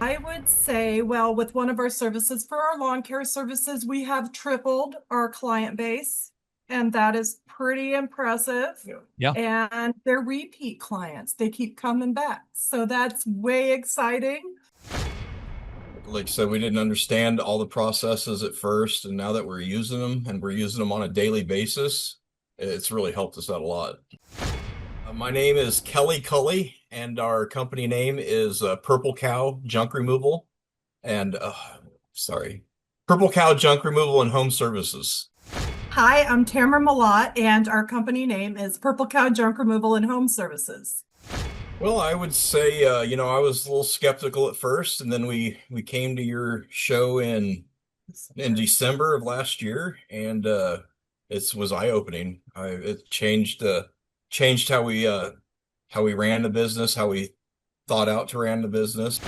I would say, well, with one of our services for our lawn care services, we have tripled our client base, and that is pretty impressive. Yeah. And they're repeat clients, they keep coming back. So that's way exciting. Like I said, we didn't understand all the processes at first, and now that we're using them and we're using them on a daily basis, it's really helped us out a lot. My name is Kelly Cully, and our company name is Purple Cow Junk Removal and sorry, Purple Cow Junk Removal and Home Services. Hi, I'm Tamara Malott, and our company name is Purple Cow Junk Removal and Home Services. Well, I would say, I was a little skeptical at first, and then we came to your show in December of last year, and it was eye-opening. It changed how we ran the business, how we thought out to run the business.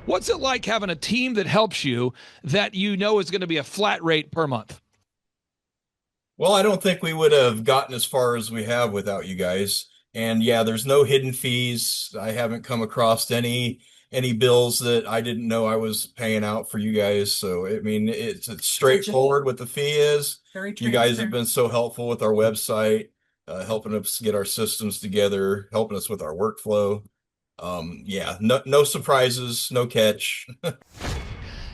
What's it like having a team that helps you that you know is going to be a flat rate per month? Well, I don't think we would have gotten as far as we have without you guys. And yeah, there's no hidden fees. I haven't come across any bills that I didn't know I was paying out for you guys. So I mean, it's straightforward what the fee is. Very You guys have transparent. been so helpful with our website, helping us get our systems together, helping us with our workflow. Yeah, no surprises, no catch.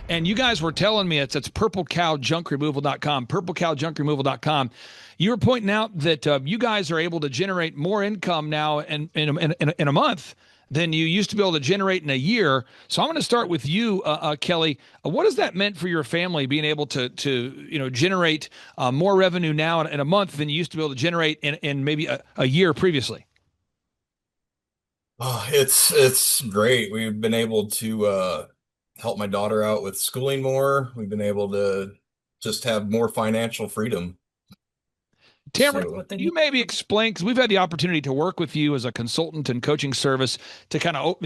And you guys were telling me it's purplecowjunkremoval.com, purplecowjunkremoval.com. You were pointing out that you guys are able to generate more income now in a month than you used to be able to generate in a year. So I'm going to start with you, Kelly. What has that meant for your family, being able to generate more revenue now in a month than you used to be able to generate in maybe a year previously? Oh, it's great. We've been able to help my daughter out with schooling more. We've been able to just have more financial freedom. Tamara, So, can you maybe explain, because we've had the opportunity to work with you as a consultant and coaching service to kind of,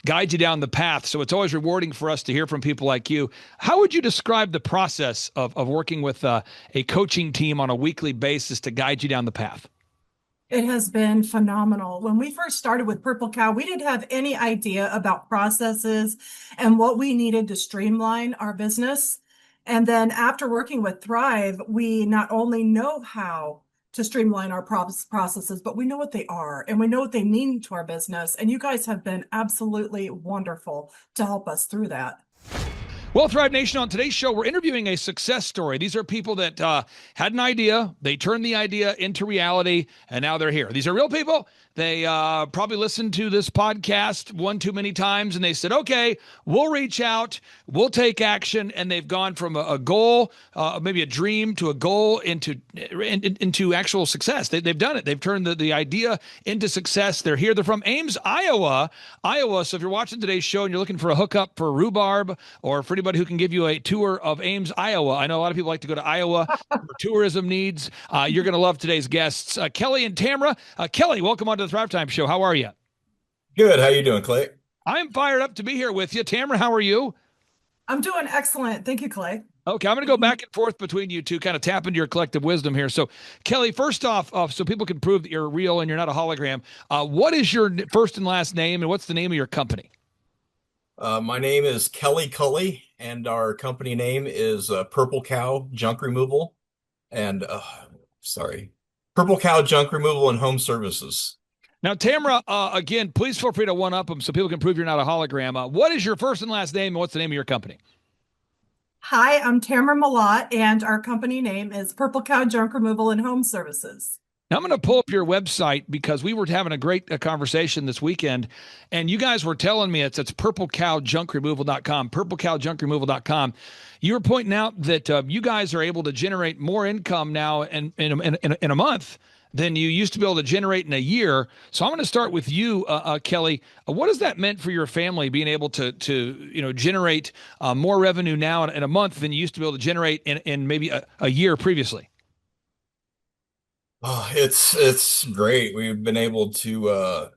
guide you down the path. So it's always rewarding for us to hear from people like you. How would you describe the process of working with a coaching team on a weekly basis to guide you down the path? It has been phenomenal. When we first started with Purple Cow, we didn't have any idea about processes and what we needed to streamline our business. And then after working with Thrive, we not only know how to streamline our processes, but we know what they are and we know what they mean to our business. And you guys have been absolutely wonderful to help us through that. Well, Thrive Nation, on today's show, we're interviewing a success story. These are people that had an idea, they turned the idea into reality, and now they're here. These are real people. They probably listened to this podcast one too many times, and they said, okay, we'll reach out, we'll take action, and they've gone from a goal, maybe a dream, to a goal into actual success. They've done it. They've turned the idea into success. They're here. They're from Ames, Iowa. So if you're watching today's show and you're looking for a hookup for rhubarb or for anybody who can give you a tour of Ames, Iowa, I know a lot of people like to go to Iowa for tourism needs. You're going to love today's guests, Kelly and Tamara. Kelly, welcome onto the Thrivetime Show. How are you? good. How you doing, Clay? I'm fired up to be here with you. Tamara, how are you? I'm doing excellent. Thank you, Clay. Okay, I'm going to go back and forth between you two, kind of tap into your collective wisdom here. So, Kelly, first off, so people can prove that you're real and you're not a hologram, what is your first and last name, and what's the name of your company? My name is Kelly Cully, and our company name is Purple Cow Junk Removal and sorry, Purple Cow Junk Removal and Home Services. Now, Tamara, again, please feel free to one up them so people can prove you're not a hologram. What is your first and last name, and what's the name of your company? Hi, I'm Tamara Malott, and our company name is Purple Cow Junk Removal and Home Services. Now, I'm going to pull up your website because we were having a great conversation this weekend, and you guys were telling me it's purplecowjunkremoval.com, purplecowjunkremoval.com. You were pointing out that you guys are able to generate more income now in a month than you used to be able to generate in a year. So I'm going to start with you, Kelly. What has that meant for your family, being able to generate more revenue now in a month than you used to be able to generate in maybe a year previously? Oh, it's great. We've been able to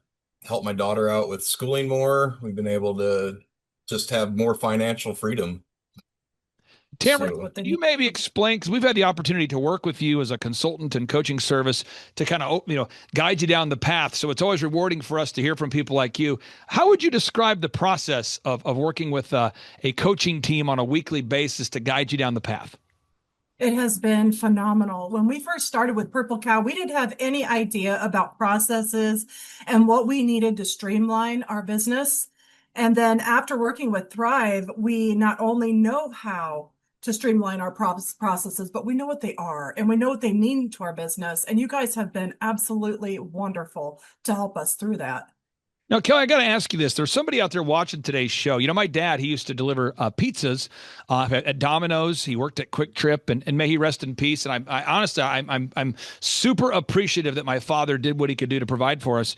help my daughter out with schooling more. We've been able to just have more financial freedom. Tamara, So what they you need. maybe explain, because we've had the opportunity to work with you as a consultant and coaching service to kind of, guide you down the path. So it's always rewarding for us to hear from people like you. How would you describe the process of working with a coaching team on a weekly basis to guide you down the path? It has been phenomenal. When we first started with Purple Cow, we didn't have any idea about processes and what we needed to streamline our business. And then after working with Thrive, we not only know how to streamline our processes, but we know what they are and we know what they mean to our business. And you guys have been absolutely wonderful to help us through that. Now, Kelly, I got to ask you this. There's somebody out there watching today's show. My dad, he used to deliver pizzas at Domino's. He worked at Quick Trip, and may he rest in peace. And I honestly, I'm super appreciative that my father did what he could do to provide for us.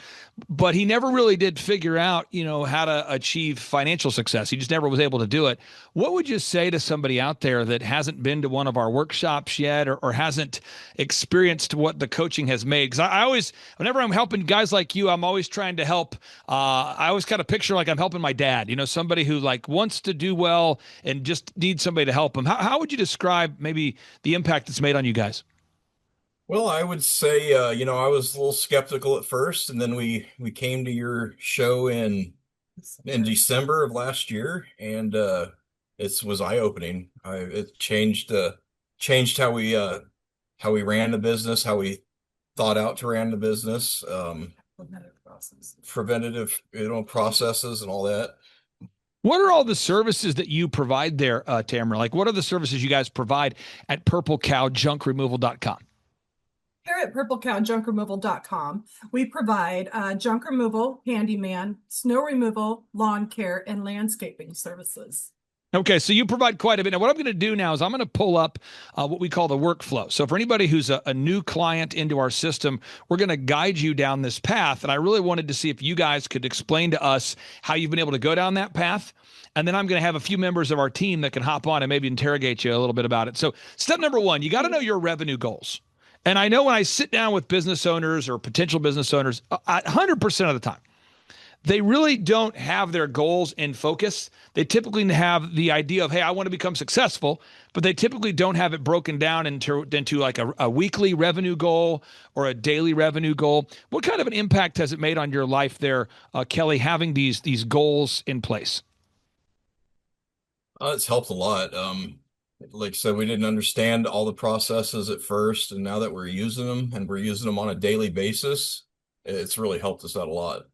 But he never really did figure out, how to achieve financial success. He just never was able to do it. What would you say to somebody out there that hasn't been to one of our workshops yet or hasn't experienced what the coaching has made? Because I always, whenever I'm helping guys like you, I'm always trying to help. I always kind of picture like I'm helping my dad, somebody who like wants to do well and just needs somebody to help him. How would you describe maybe the impact it's made on you guys? well, I would say, I was a little skeptical at first, and then we came to your show in December of last year, and it was eye-opening. It changed how we ran the business, how we thought out to ran the business, preventative, processes and all that. What are all the services that you provide there, Tamara? Like, what are the services you guys provide at purplecowjunkremoval.com? Here at purplecowjunkremoval.com, we provide junk removal, handyman, snow removal, lawn care, and landscaping services. Okay, so you provide quite a bit. Now, what I'm going to do now is I'm going to pull up what we call the workflow. So for anybody who's a new client into our system, we're going to guide you down this path. And I really wanted to see if you guys could explain to us how you've been able to go down that path. And then I'm going to have a few members of our team that can hop on and maybe interrogate you a little bit about it. So step number one, you got to know your revenue goals. And I know when I sit down with business owners or potential business owners, 100% of the time, they really don't have their goals in focus. They typically have the idea of, hey, I want to become successful, but they typically don't have it broken down into like a weekly revenue goal or a daily revenue goal. What kind of an impact has it made on your life there, Kelly, having these goals in place? It's helped a lot. Like I said, we didn't understand all the processes at first, and now that we're using them and we're using them on a daily basis, it's really helped us out a lot.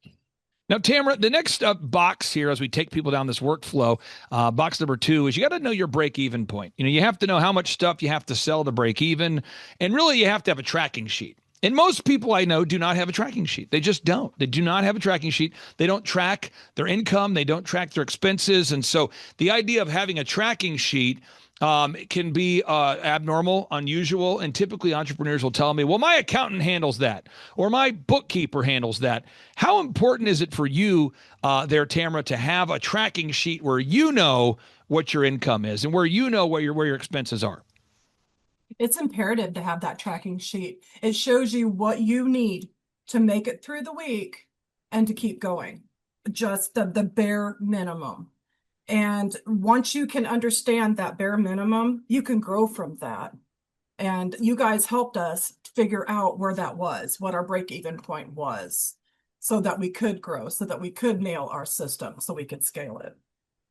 Now, Tamara, the next box here as we take people down this workflow, box number 2 is you got to know your break-even point. You have to know how much stuff you have to sell to break even, and really you have to have a tracking sheet. And most people I know do not have a tracking sheet. They just don't. They do not have a tracking sheet. They don't track their income. They don't track their expenses. And so the idea of having a tracking sheet can be abnormal, unusual, and typically entrepreneurs will tell me, well, my accountant handles that, or my bookkeeper handles that. How important is it for you there, Tamara, to have a tracking sheet where you know what your income is and where you know where your expenses are? It's imperative to have that tracking sheet. It shows you what you need to make it through the week and to keep going, just the bare minimum. And once you can understand that bare minimum, you can grow from that. And you guys helped us figure out where that was, what our break-even point was, so that we could grow, so that we could nail our system, so we could scale it.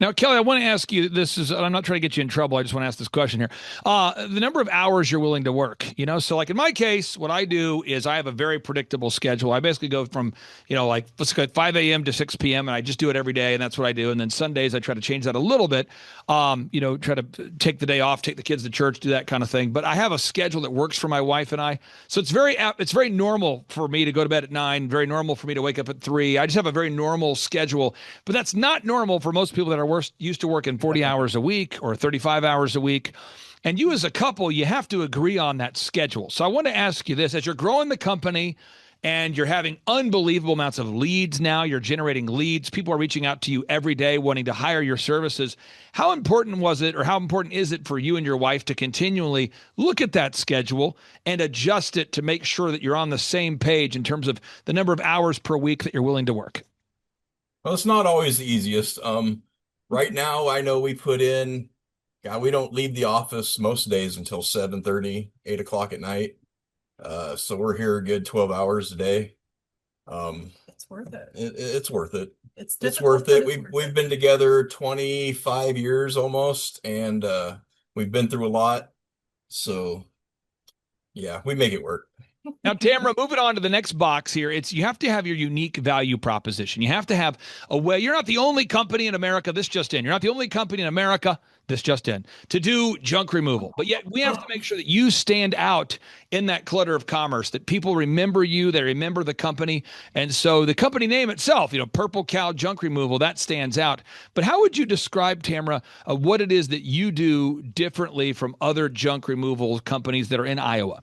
Now, Kelly, I want to ask you, I'm not trying to get you in trouble. I just want to ask this question here. The number of hours you're willing to work, so like in my case, what I do is I have a very predictable schedule. I basically go from, like let's go 5 a.m. to 6 p.m. and I just do it every day. And that's what I do. And then Sundays, I try to change that a little bit, try to take the day off, take the kids to church, do that kind of thing. But I have a schedule that works for my wife and I. So it's very normal for me to go to bed at 9, very normal for me to wake up at 3. I just have a very normal schedule, but that's not normal for most people that are used to working 40 hours a week or 35 hours a week. And you as a couple, you have to agree on that schedule. So I want to ask you this, as you're growing the company and you're having unbelievable amounts of leads now, you're generating leads, people are reaching out to you every day wanting to hire your services. How important was it, or how important is it for you and your wife to continually look at that schedule and adjust it to make sure that you're on the same page in terms of the number of hours per week that you're willing to work? Well, it's not always the easiest. Right now, I know we put in God, we don't leave the office most days until 7:30, 8 o'clock at night. So we're here a good 12 hours a day. It's worth it. It's worth it. It's It's difficult, worth but it. it's We've worth we've it. been together 25 years almost, and we've been through a lot. So yeah, we make it work. Now, Tamara, moving on to the next box here, it's you have to have your unique value proposition. You have to have a way. You're not the only company in America, this just in. You're not the only company in America, this just in, to do junk removal. But yet we have to make sure that you stand out in that clutter of commerce, that people remember you, they remember the company. And so the company name itself, Purple Cow Junk Removal, that stands out. But how would you describe, Tamara, what it is that you do differently from other junk removal companies that are in Iowa?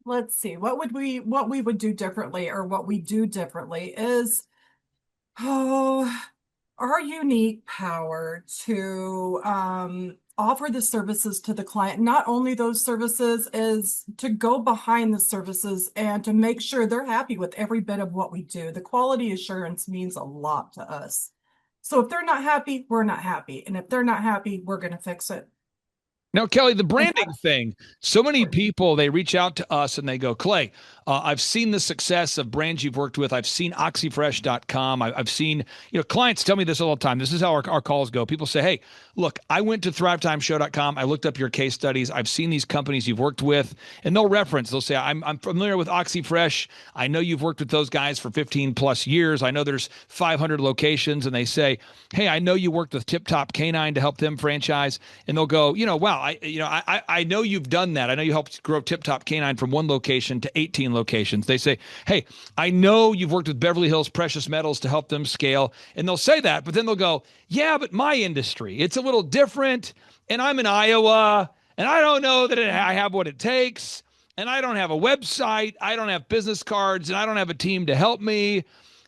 Let's see. What we would do differently, or what we do differently is, oh, our unique power to offer the services to the client. Not only those services, is to go behind the services and to make sure they're happy with every bit of what we do. The quality assurance means a lot to us. So if they're not happy, we're not happy. And if they're not happy, we're going to fix it. Now, Kelly, the And branding thing, so many people, they reach out to us and they go, Clay, I've seen the success of brands you've worked with. I've seen oxyfresh.com. I've seen, clients tell me this all the time. This is how our calls go. People say, hey, look, I went to thrivetimeshow.com. I looked up your case studies. I've seen these companies you've worked with, and they'll say, I'm familiar with Oxyfresh. I know you've worked with those guys for 15 plus years. I know there's 500 locations. And they say, hey, I know you worked with Tip Top Canine to help them franchise. And they'll go, wow, I know you've done that. I know you helped grow Tip Top Canine from one location to 18 locations. They say, hey, I know you've worked with Beverly Hills Precious Metals to help them scale. And they'll say that, but then they'll go, yeah, but my industry, it's a little different. And I'm in Iowa, and I don't know that I have what it takes. And I don't have a website. I don't have business cards, and I don't have a team to help me.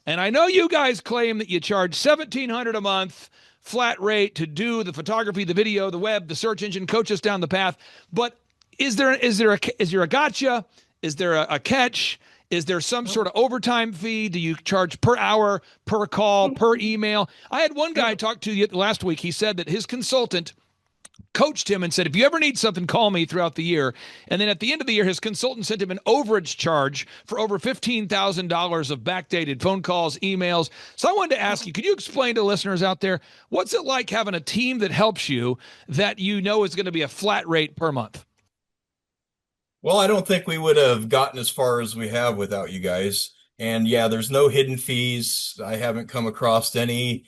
And I know you guys claim that you charge $1,700 a month flat rate to do the photography, the video, the web, the search engine, coach us down the path. But is there a gotcha? Is there a catch? Is there some sort of overtime fee? Do you charge per hour, per call, per email? I had one guy talk to you last week. He said that his consultant coached him and said, if you ever need something, call me throughout the year. And then at the end of the year, his consultant sent him an overage charge for over $15,000 of backdated phone calls, emails. So I wanted to ask you, could you explain to listeners out there, what's it like having a team that helps you that you know is going to be a flat rate per month? Well, I don't think we would have gotten as far as we have without you guys. And yeah, there's no hidden fees. I haven't come across any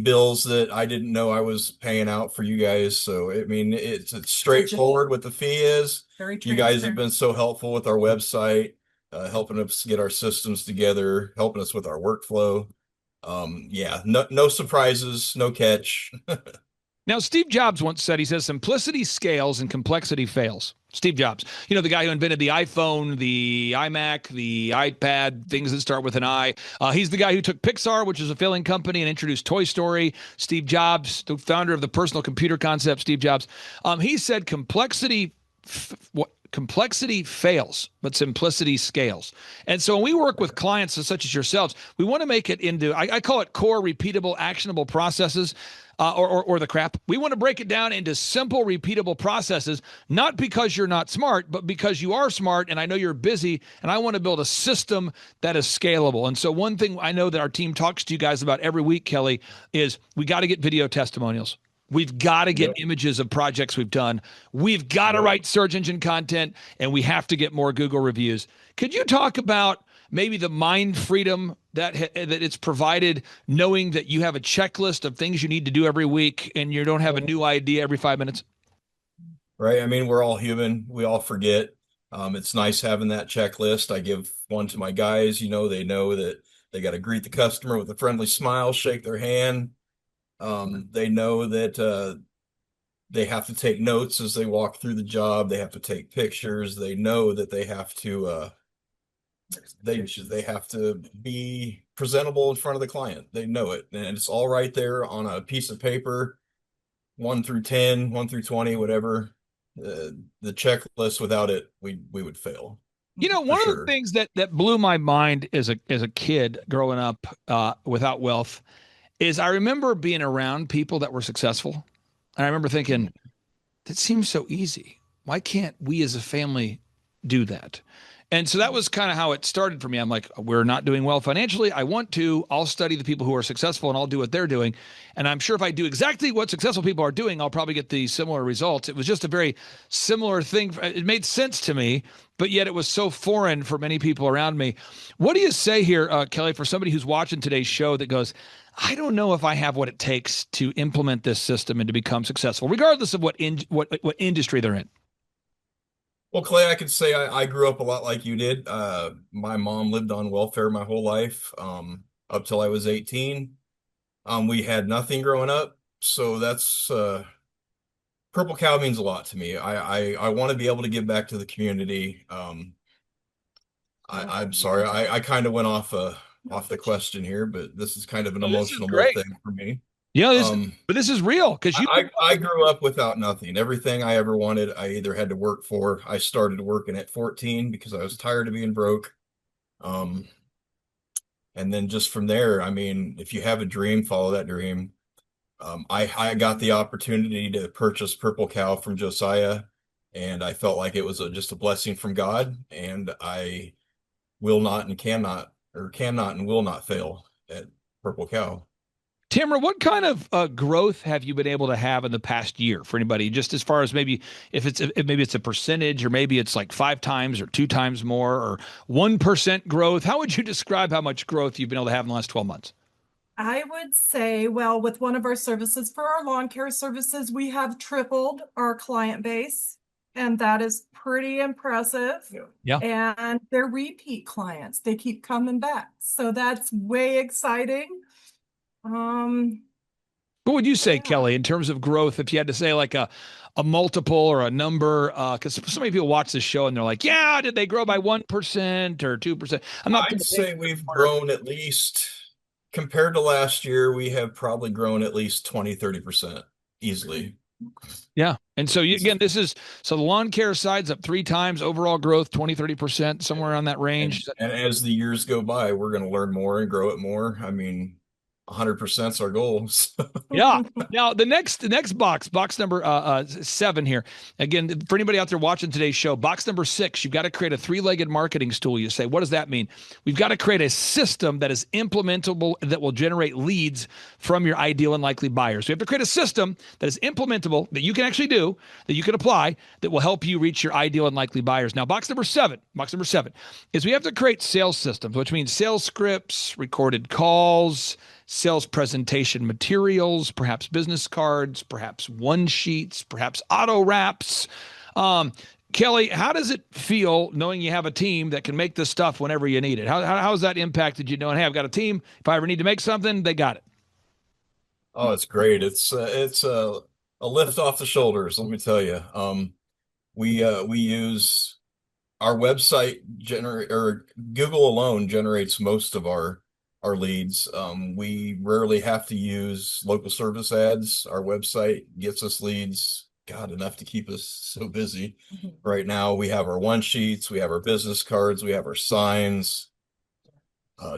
bills that I didn't know I was paying out for you guys. So I mean, it's straightforward what the fee is. Very You guys have transparent. been so helpful with our website, helping us get our systems together, helping us with our workflow. Yeah, no surprises, no catch. Now, Steve Jobs once said, he says, simplicity scales and complexity fails. Steve Jobs, the guy who invented the iPhone, the iMac, the iPad, things that start with an I. He's the guy who took Pixar, which is a failing company, and introduced Toy Story. Steve Jobs, the founder of the personal computer concept, Steve Jobs. He said complexity fails, but simplicity scales. And so when we work with clients such as yourselves, we want to make it into, I call it core, repeatable, actionable processes. Or the crap. We want to break it down into simple, repeatable processes, not because you're not smart, but because you are smart, and I know you're busy, and I want to build a system that is scalable. And so one thing I know that our team talks to you guys about every week, Kelly, is we got to get video testimonials. We've got to get images of projects we've done. We've got to write search engine content, and we have to get more Google reviews. Could you talk about maybe the mind freedom that it's provided, knowing that you have a checklist of things you need to do every week and you don't have a new idea every 5 minutes? Right. I mean, we're all human. We all forget. It's nice having that checklist. I give one to my guys. They know that they got to greet the customer with a friendly smile, shake their hand. They know that they have to take notes as they walk through the job. They have to take pictures. They know that they have to be presentable in front of the client. They know it, and it's all right there on a piece of paper, 1 through 10, 1 through 20, whatever. The checklist, without it, we would fail. One of the things that blew my mind as a kid growing up without wealth, is I remember being around people that were successful. And I remember thinking, that seems so easy. Why can't we as a family do that? And so that was kind of how it started for me. I'm like, we're not doing well financially. I want to. I'll study the people who are successful and I'll do what they're doing. And I'm sure if I do exactly what successful people are doing, I'll probably get the similar results. It was just a very similar thing. It made sense to me, but yet it was so foreign for many people around me. What do you say here, Kelly, for somebody who's watching today's show that goes, I don't know if I have what it takes to implement this system and to become successful, regardless of what what industry they're in? Well, Clay, I could say I grew up a lot like you did. My mom lived on welfare my whole life, up till I was 18. We had nothing growing up, so that's Purple Cow means a lot to me. I want to be able to give back to the community. I'm sorry, I kind of went off the question here, but this is kind of an Oh, this is emotional great. thing for me. Yeah, Um, but this is real because you. I grew up without nothing. Everything I ever wanted, I either had to work for. I started working at 14 because I was tired of being broke. Um, and then just from there, I mean, if you have a dream, follow that dream. I got the opportunity to purchase Purple Cow from Josiah, and I felt like it was just a blessing from God, and I will not and cannot, or cannot and will not fail at Purple Cow. Tamara, what kind of growth have you been able to have in the past year for anybody? Just as far as maybe if maybe it's a percentage, or maybe it's like 5 times or 2 times more, or 1% growth. How would you describe how much growth you've been able to have in the last 12 months? I would say, well, with one of our services for our lawn care services, we have tripled our client base, and that is pretty impressive. Yeah. And they're repeat clients. They keep coming back. So that's way exciting. What would you say, Yeah. Kelly, in terms of growth? If you had to say like a multiple or a number, because so many people watch this show and they're like, yeah, did they grow by 1% or 2%? I'm not. I'd say we've grown at least, compared to last year, we have probably grown at least 20-30% easily. Yeah. And so again, so the lawn care side's up 3 times, overall growth 20-30%, somewhere around that range. And as the years go by, we're going to learn more and grow it more. I mean, 100% is our goal. Yeah. Now the next box number 7 here. Again, for anybody out there watching today's show, box number 6, you've got to create a 3-legged marketing stool. You say, what does that mean? We've got to create a system that is implementable that will generate leads from your ideal and likely buyers. So you have to create a system that is implementable, that you can actually do, that you can apply, that will help you reach your ideal and likely buyers. Now, box number seven is we have to create sales systems, which means sales scripts, recorded calls, sales presentation materials, perhaps business cards, perhaps one sheets, perhaps auto wraps. Kelly, how does it feel knowing you have a team that can make this stuff whenever you need it? How has that impacted you knowing, hey, I've got a team. If I ever need to make something, they got it. Oh, it's great. It's a lift off the shoulders, let me tell you. We use our website or Google alone generates most of our leads. We rarely have to use local service ads. Our website gets us leads, God, enough to keep us so busy. Right now, we have our one sheets, we have our business cards, we have our signs,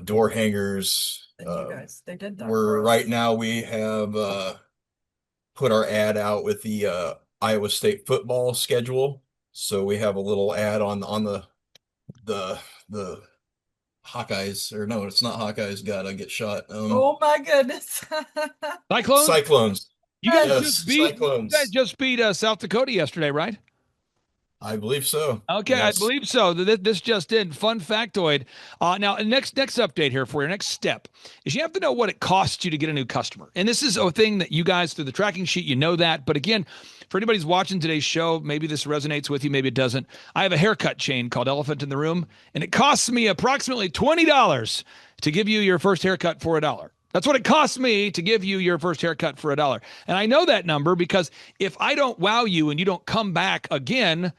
door hangers. And you guys, they did that. Right now we have put our ad out with the Iowa State football schedule. So we have a little ad on the Hawkeyes, or no, it's not Hawkeyes. God, I get shot. Oh my goodness. Cyclones. You guys Cyclones. just beat South Dakota yesterday, right? I believe so. Okay, yes. I believe so. This just in. Fun factoid. Now, next update here for your next step is you have to know what it costs you to get a new customer. And this is a thing that you guys, through the tracking sheet, you know that. But again, for anybody who's watching today's show, maybe this resonates with you, maybe it doesn't. I have a haircut chain called Elephant in the Room, and it costs me approximately $20 to give you your first haircut for $1. That's what it costs me to give you your first haircut for $1. And I know that number because if I don't wow you and you don't come back again,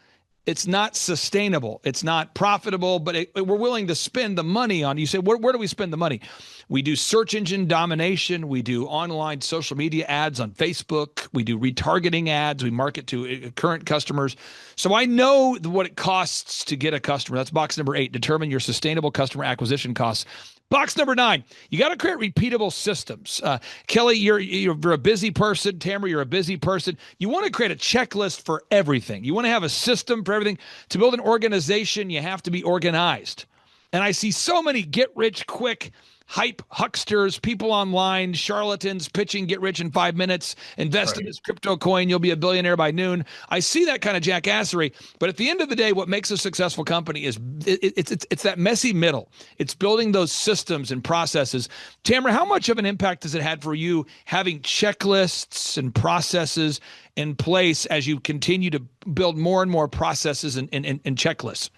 it's not sustainable. It's not profitable, but we're willing to spend the money on. You say, where do we spend the money? We do search engine domination. We do online social media ads on Facebook. We do retargeting ads. We market to current customers. So I know what it costs to get a customer. That's box number 8. Determine your sustainable customer acquisition costs. Box number 9, you got to create repeatable systems. Kelly, you're a busy person. Tamara, you're a busy person. You want to create a checklist for everything. You want to have a system for everything. To build an organization, you have to be organized. And I see so many get-rich-quick hype hucksters, people online, charlatans pitching get rich in 5 minutes, invest in this crypto coin, you'll be a billionaire by noon. I see that kind of jackassery, but at the end of the day, what makes a successful company is it's that messy middle. It's building those systems and processes. Tamara, how much of an impact has it had for you having checklists and processes in place as you continue to build more and more processes and checklists?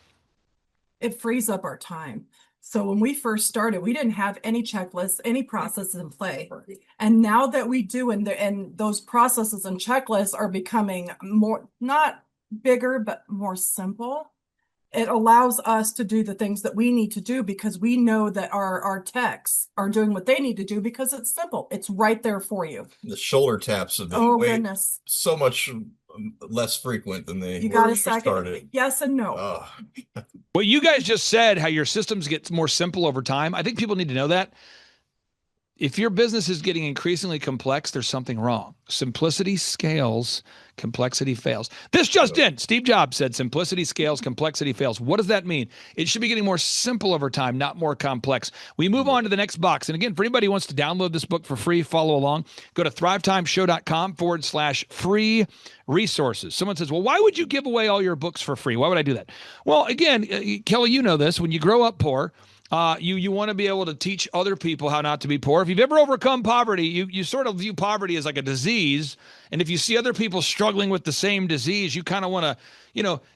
It frees up our time. So when we first started, we didn't have any checklists, any processes in play. And now that we do, and those processes and checklists are becoming more, not bigger, but more simple, it allows us to do the things that we need to do because we know that our techs are doing what they need to do because it's simple. It's right there for you. The shoulder taps have been goodness, so much less frequent than they you got a second started. Yes and no. Well, you guys just said how your systems get more simple over time. I think people need to know that. If your business is getting increasingly complex, there's something wrong. Simplicity scales, complexity fails. This just in. Steve Jobs said simplicity scales, complexity fails. What does that mean? It should be getting more simple over time, not more complex. We move on to the next box. And again, for anybody who wants to download this book for free, follow along, go to thrivetimeshow.com/free resources. Someone says, well, why would you give away all your books for free? Why would I do that? Well, again, Kelly, you know this. When you grow up poor, you want to be able to teach other people how not to be poor. If you've ever overcome poverty, you sort of view poverty as like a disease. And if you see other people struggling with the same disease, you kind of want to,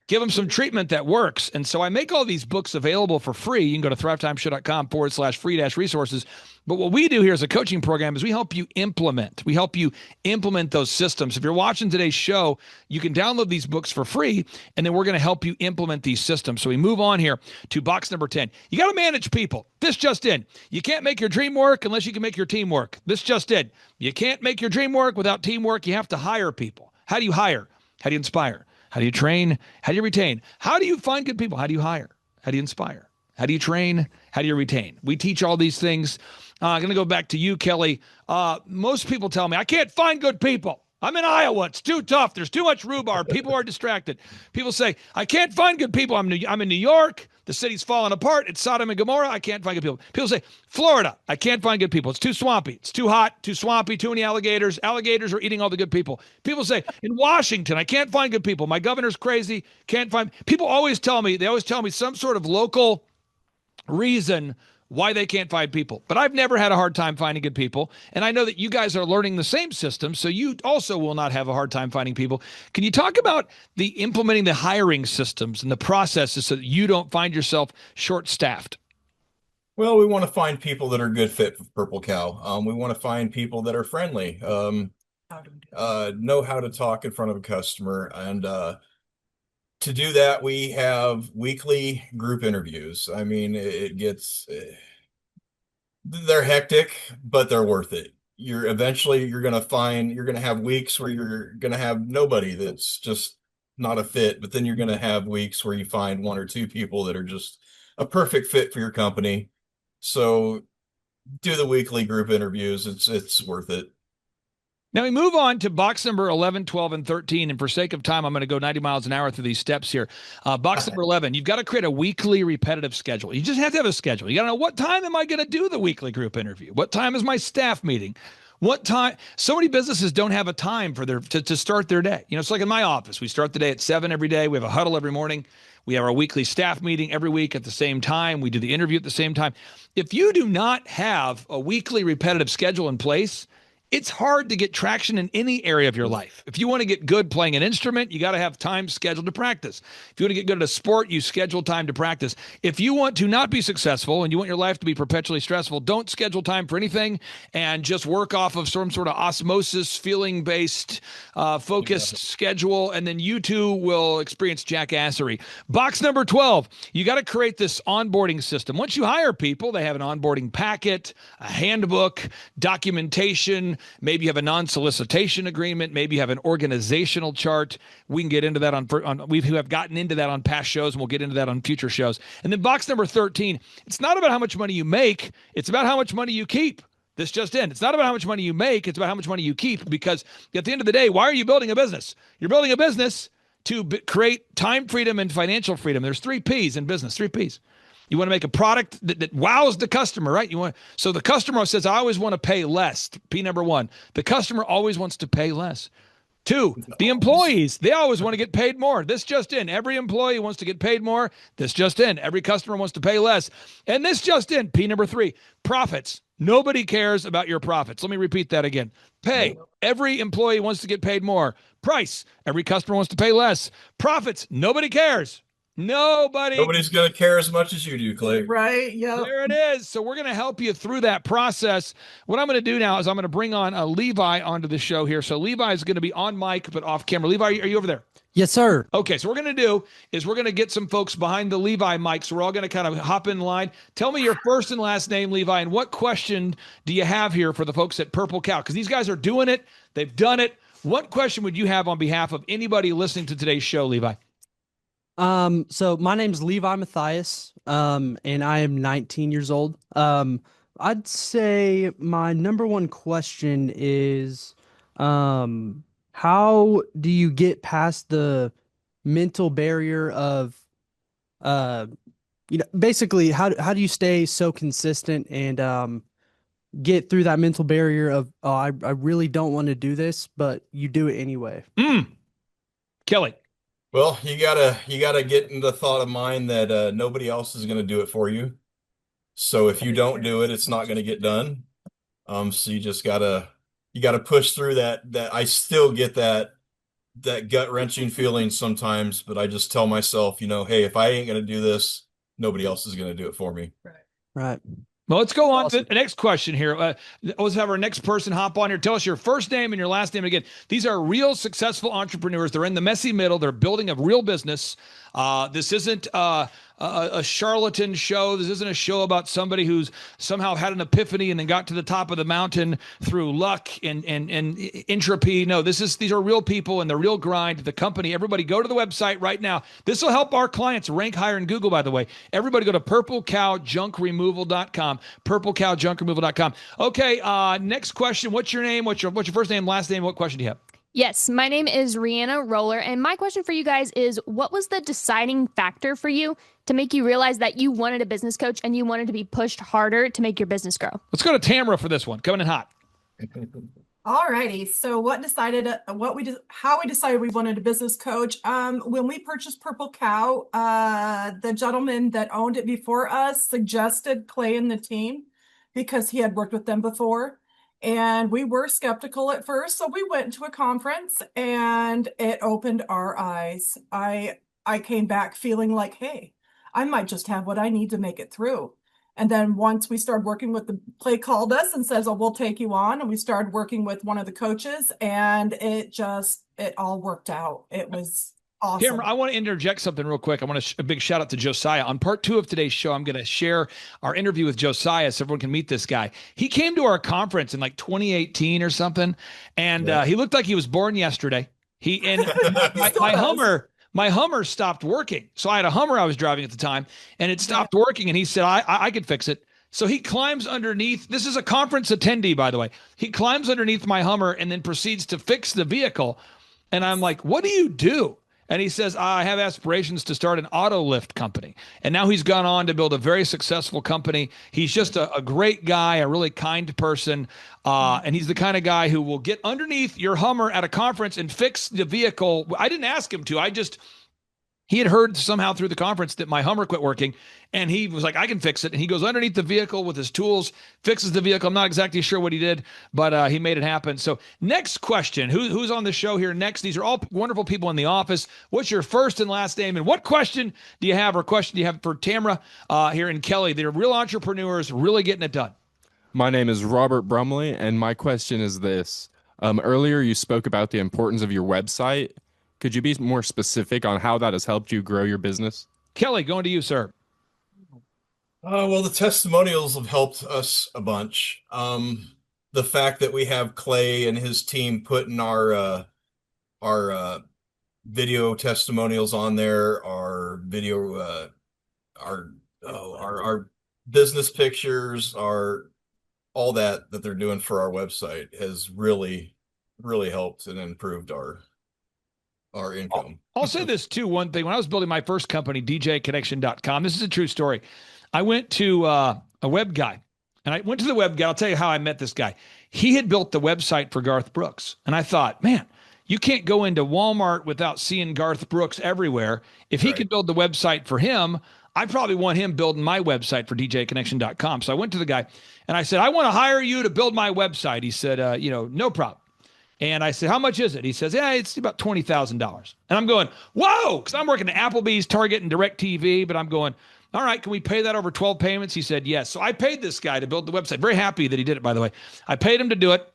give them some treatment that works. And so I make all these books available for free. You can go to thrivetimeshow.com/free-resources. But what we do here as a coaching program is we help you implement. We help you implement those systems. If you're watching today's show, you can download these books for free, and then we're going to help you implement these systems. So we move on here to box number 10. You got to manage people. This just in. You can't make your dream work unless you can make your team work. This just in. You can't make your dream work without teamwork. You have to hire people. How do you hire? How do you inspire? How do you train? How do you retain? How do you find good people? How do you hire? How do you inspire? How do you train? How do you retain? We teach all these things. I'm going to go back to you, Kelly. Most people tell me, I can't find good people. I'm in Iowa. It's too tough. There's too much rhubarb. People are distracted. People say, I can't find good people. I'm in New York. The city's falling apart. It's Sodom and Gomorrah. I can't find good people. People say, Florida. I can't find good people. It's too swampy. It's too hot, too swampy, too many alligators. Alligators are eating all the good people. People say, in Washington, I can't find good people. My governor's crazy. Can't find. People always tell me some sort of local reason why they can't find people. But I've never had a hard time finding good people. And I know that you guys are learning the same system, so you also will not have a hard time finding people. Can you talk about the implementing the hiring systems and the processes so that you don't find yourself short-staffed? Well, we want to find people that are good fit for Purple Cow. We want to find people that are friendly, know how to talk in front of a customer. And to do that, we have weekly group interviews. I mean, they're hectic, but they're worth it. You're going to have weeks where you're going to have nobody that's just not a fit, but then you're going to have weeks where you find one or two people that are just a perfect fit for your company. So do the weekly group interviews. It's worth it. Now we move on to box number 11, 12, and 13. And for sake of time, I'm going to go 90 miles an hour through these steps here. Box number 11, you've got to create a weekly repetitive schedule. You just have to have a schedule. You got to know, what time am I going to do the weekly group interview? What time is my staff meeting? What time? So many businesses don't have a time for to start their day. It's like in my office. We start the day at 7 every day. We have a huddle every morning. We have our weekly staff meeting every week at the same time. We do the interview at the same time. If you do not have a weekly repetitive schedule in place, it's hard to get traction in any area of your life. If you want to get good playing an instrument, you got to have time scheduled to practice. If you want to get good at a sport, you schedule time to practice. If you want to not be successful and you want your life to be perpetually stressful, don't schedule time for anything and just work off of some sort of osmosis, feeling-based, focused schedule, and then you too will experience jackassery. Box number 12, you got to create this onboarding system. Once you hire people, they have an onboarding packet, a handbook, documentation, Maybe you have a non-solicitation agreement. Maybe you have an organizational chart. We can get into that we have gotten into that on past shows, and we'll get into that on future shows. And then box number 13, it's not about how much money you make. It's about how much money you keep. This just in. It's not about how much money you make. It's about how much money you keep, because at the end of the day, why are you building a business? You're building a business to create time freedom and financial freedom. There's 3 P's in business, 3 P's. You want to make a product that wows the customer, right? So the customer says, I always want to pay less. P number 1. The customer always wants to pay less. 2, the employees, they always want to get paid more. This just in. Every employee wants to get paid more. This just in. Every customer wants to pay less. And this just in. P number 3, profits. Nobody cares about your profits. Let me repeat that again. Pay. Every employee wants to get paid more. Price. Every customer wants to pay less. Profits. Nobody cares. Nobody's going to care as much as you do, Clay. Right. Yeah. There it is. So we're going to help you through that process. What I'm going to do now is I'm going to bring on Levi onto the show here. So Levi is going to be on mic, but off camera. Levi, are you over there? Yes, sir. Okay, so what we're going to do is we're going to get some folks behind the Levi mic. So we're all going to kind of hop in line. Tell me your first and last name, Levi, and what question do you have here for the folks at Purple Cow? Because these guys are doing it. They've done it. What question would you have on behalf of anybody listening to today's show, Levi? So my name's Levi Matthias, and I am 19 years old. I'd say my number one question is, how do you get past the mental barrier of, basically how do you stay so consistent and, get through that mental barrier of, oh, I really don't want to do this, but you do it anyway. Kelly. Well, you gotta get into the thought of mind that nobody else is gonna do it for you. So if you don't do it, it's not gonna get done. So you just gotta push through that. I still get that gut wrenching feeling sometimes, but I just tell myself, hey, if I ain't gonna do this, nobody else is gonna do it for me. Right. Well, let's go on to the next question here. Let's have our next person hop on here. Tell us your first name and your last name again. These are real successful entrepreneurs. They're in the messy middle. They're building a real business. This isn't a charlatan show. This isn't a show about somebody who's somehow had an epiphany and then got to the top of the mountain through luck and entropy. No, these are real people and the real grind. The company, everybody go to the website right now. This will help our clients rank higher in Google, by the way. Everybody go to purplecowjunkremoval.com, purplecowjunkremoval.com. Okay, next question. What's your name? What's your first name, last name? What question do you have? Yes, my name is Rihanna Roller, and my question for you guys is, what was the deciding factor for you to make you realize that you wanted a business coach and you wanted to be pushed harder to make your business grow? Let's go to Tamara for this one. Coming in hot. All righty. So how we decided we wanted a business coach. When we purchased Purple Cow, the gentleman that owned it before us suggested Clay and the team because he had worked with them before. And we were skeptical at first, so we went to a conference and it opened our eyes. I came back feeling like, hey, I might just have what I need to make it through. And then once we started working with Clay called us and says, oh, we'll take you on. And we started working with one of the coaches and it all worked out. It was awesome. Cameron, I want to interject something real quick. I want a big shout out to Josiah. On part 2 of today's show, I'm going to share our interview with Josiah so everyone can meet this guy. He came to our conference in like 2018 or something, and he looked like he was born yesterday. My Hummer stopped working. So I had a Hummer I was driving at the time, and it stopped working, and he said, I could fix it. So he climbs underneath. This is a conference attendee, by the way. He climbs underneath my Hummer and then proceeds to fix the vehicle. And I'm like, what do you do? And he says, I have aspirations to start an auto lift company. And now he's gone on to build a very successful company. He's just a great guy, a really kind person. And he's the kind of guy who will get underneath your Hummer at a conference and fix the vehicle. I didn't ask him to. He had heard somehow through the conference that my Hummer quit working, and he was like, I can fix it. And he goes underneath the vehicle with his tools, fixes the vehicle. I'm not exactly sure what he did, but he made it happen. So next question, who's on the show here next? These are all wonderful people in the office. What's your first and last name? And what question do you have for Tamara here in Kelly? They're real entrepreneurs, really getting it done. My name is Robert Brumley, and my question is this. Earlier, you spoke about the importance of your website. Could you be more specific on how that has helped you grow your business? Kelly, going to you, sir. Well, the testimonials have helped us a bunch. the fact that we have Clay and his team putting our video testimonials on there, our video, our business pictures, our all that they're doing for our website has really helped and improved our income. I'll say this too. One thing, when I was building my first company, djconnection.com, this is a true story. I went to a web guy, and I went to the web guy. I'll tell you how I met this guy. He had built the website for Garth Brooks. And I thought, man, you can't go into Walmart without seeing Garth Brooks everywhere. If he could build the website for him, I probably want him building my website for djconnection.com. So I went to the guy and I said, I want to hire you to build my website. He said, no problem. And I said, how much is it? He says, yeah, it's about $20,000. And I'm going, whoa, because I'm working at Applebee's, Target, and DirecTV. But I'm going, all right, can we pay that over 12 payments? He said, yes. So I paid this guy to build the website. Very happy that he did it, by the way. I paid him to do it.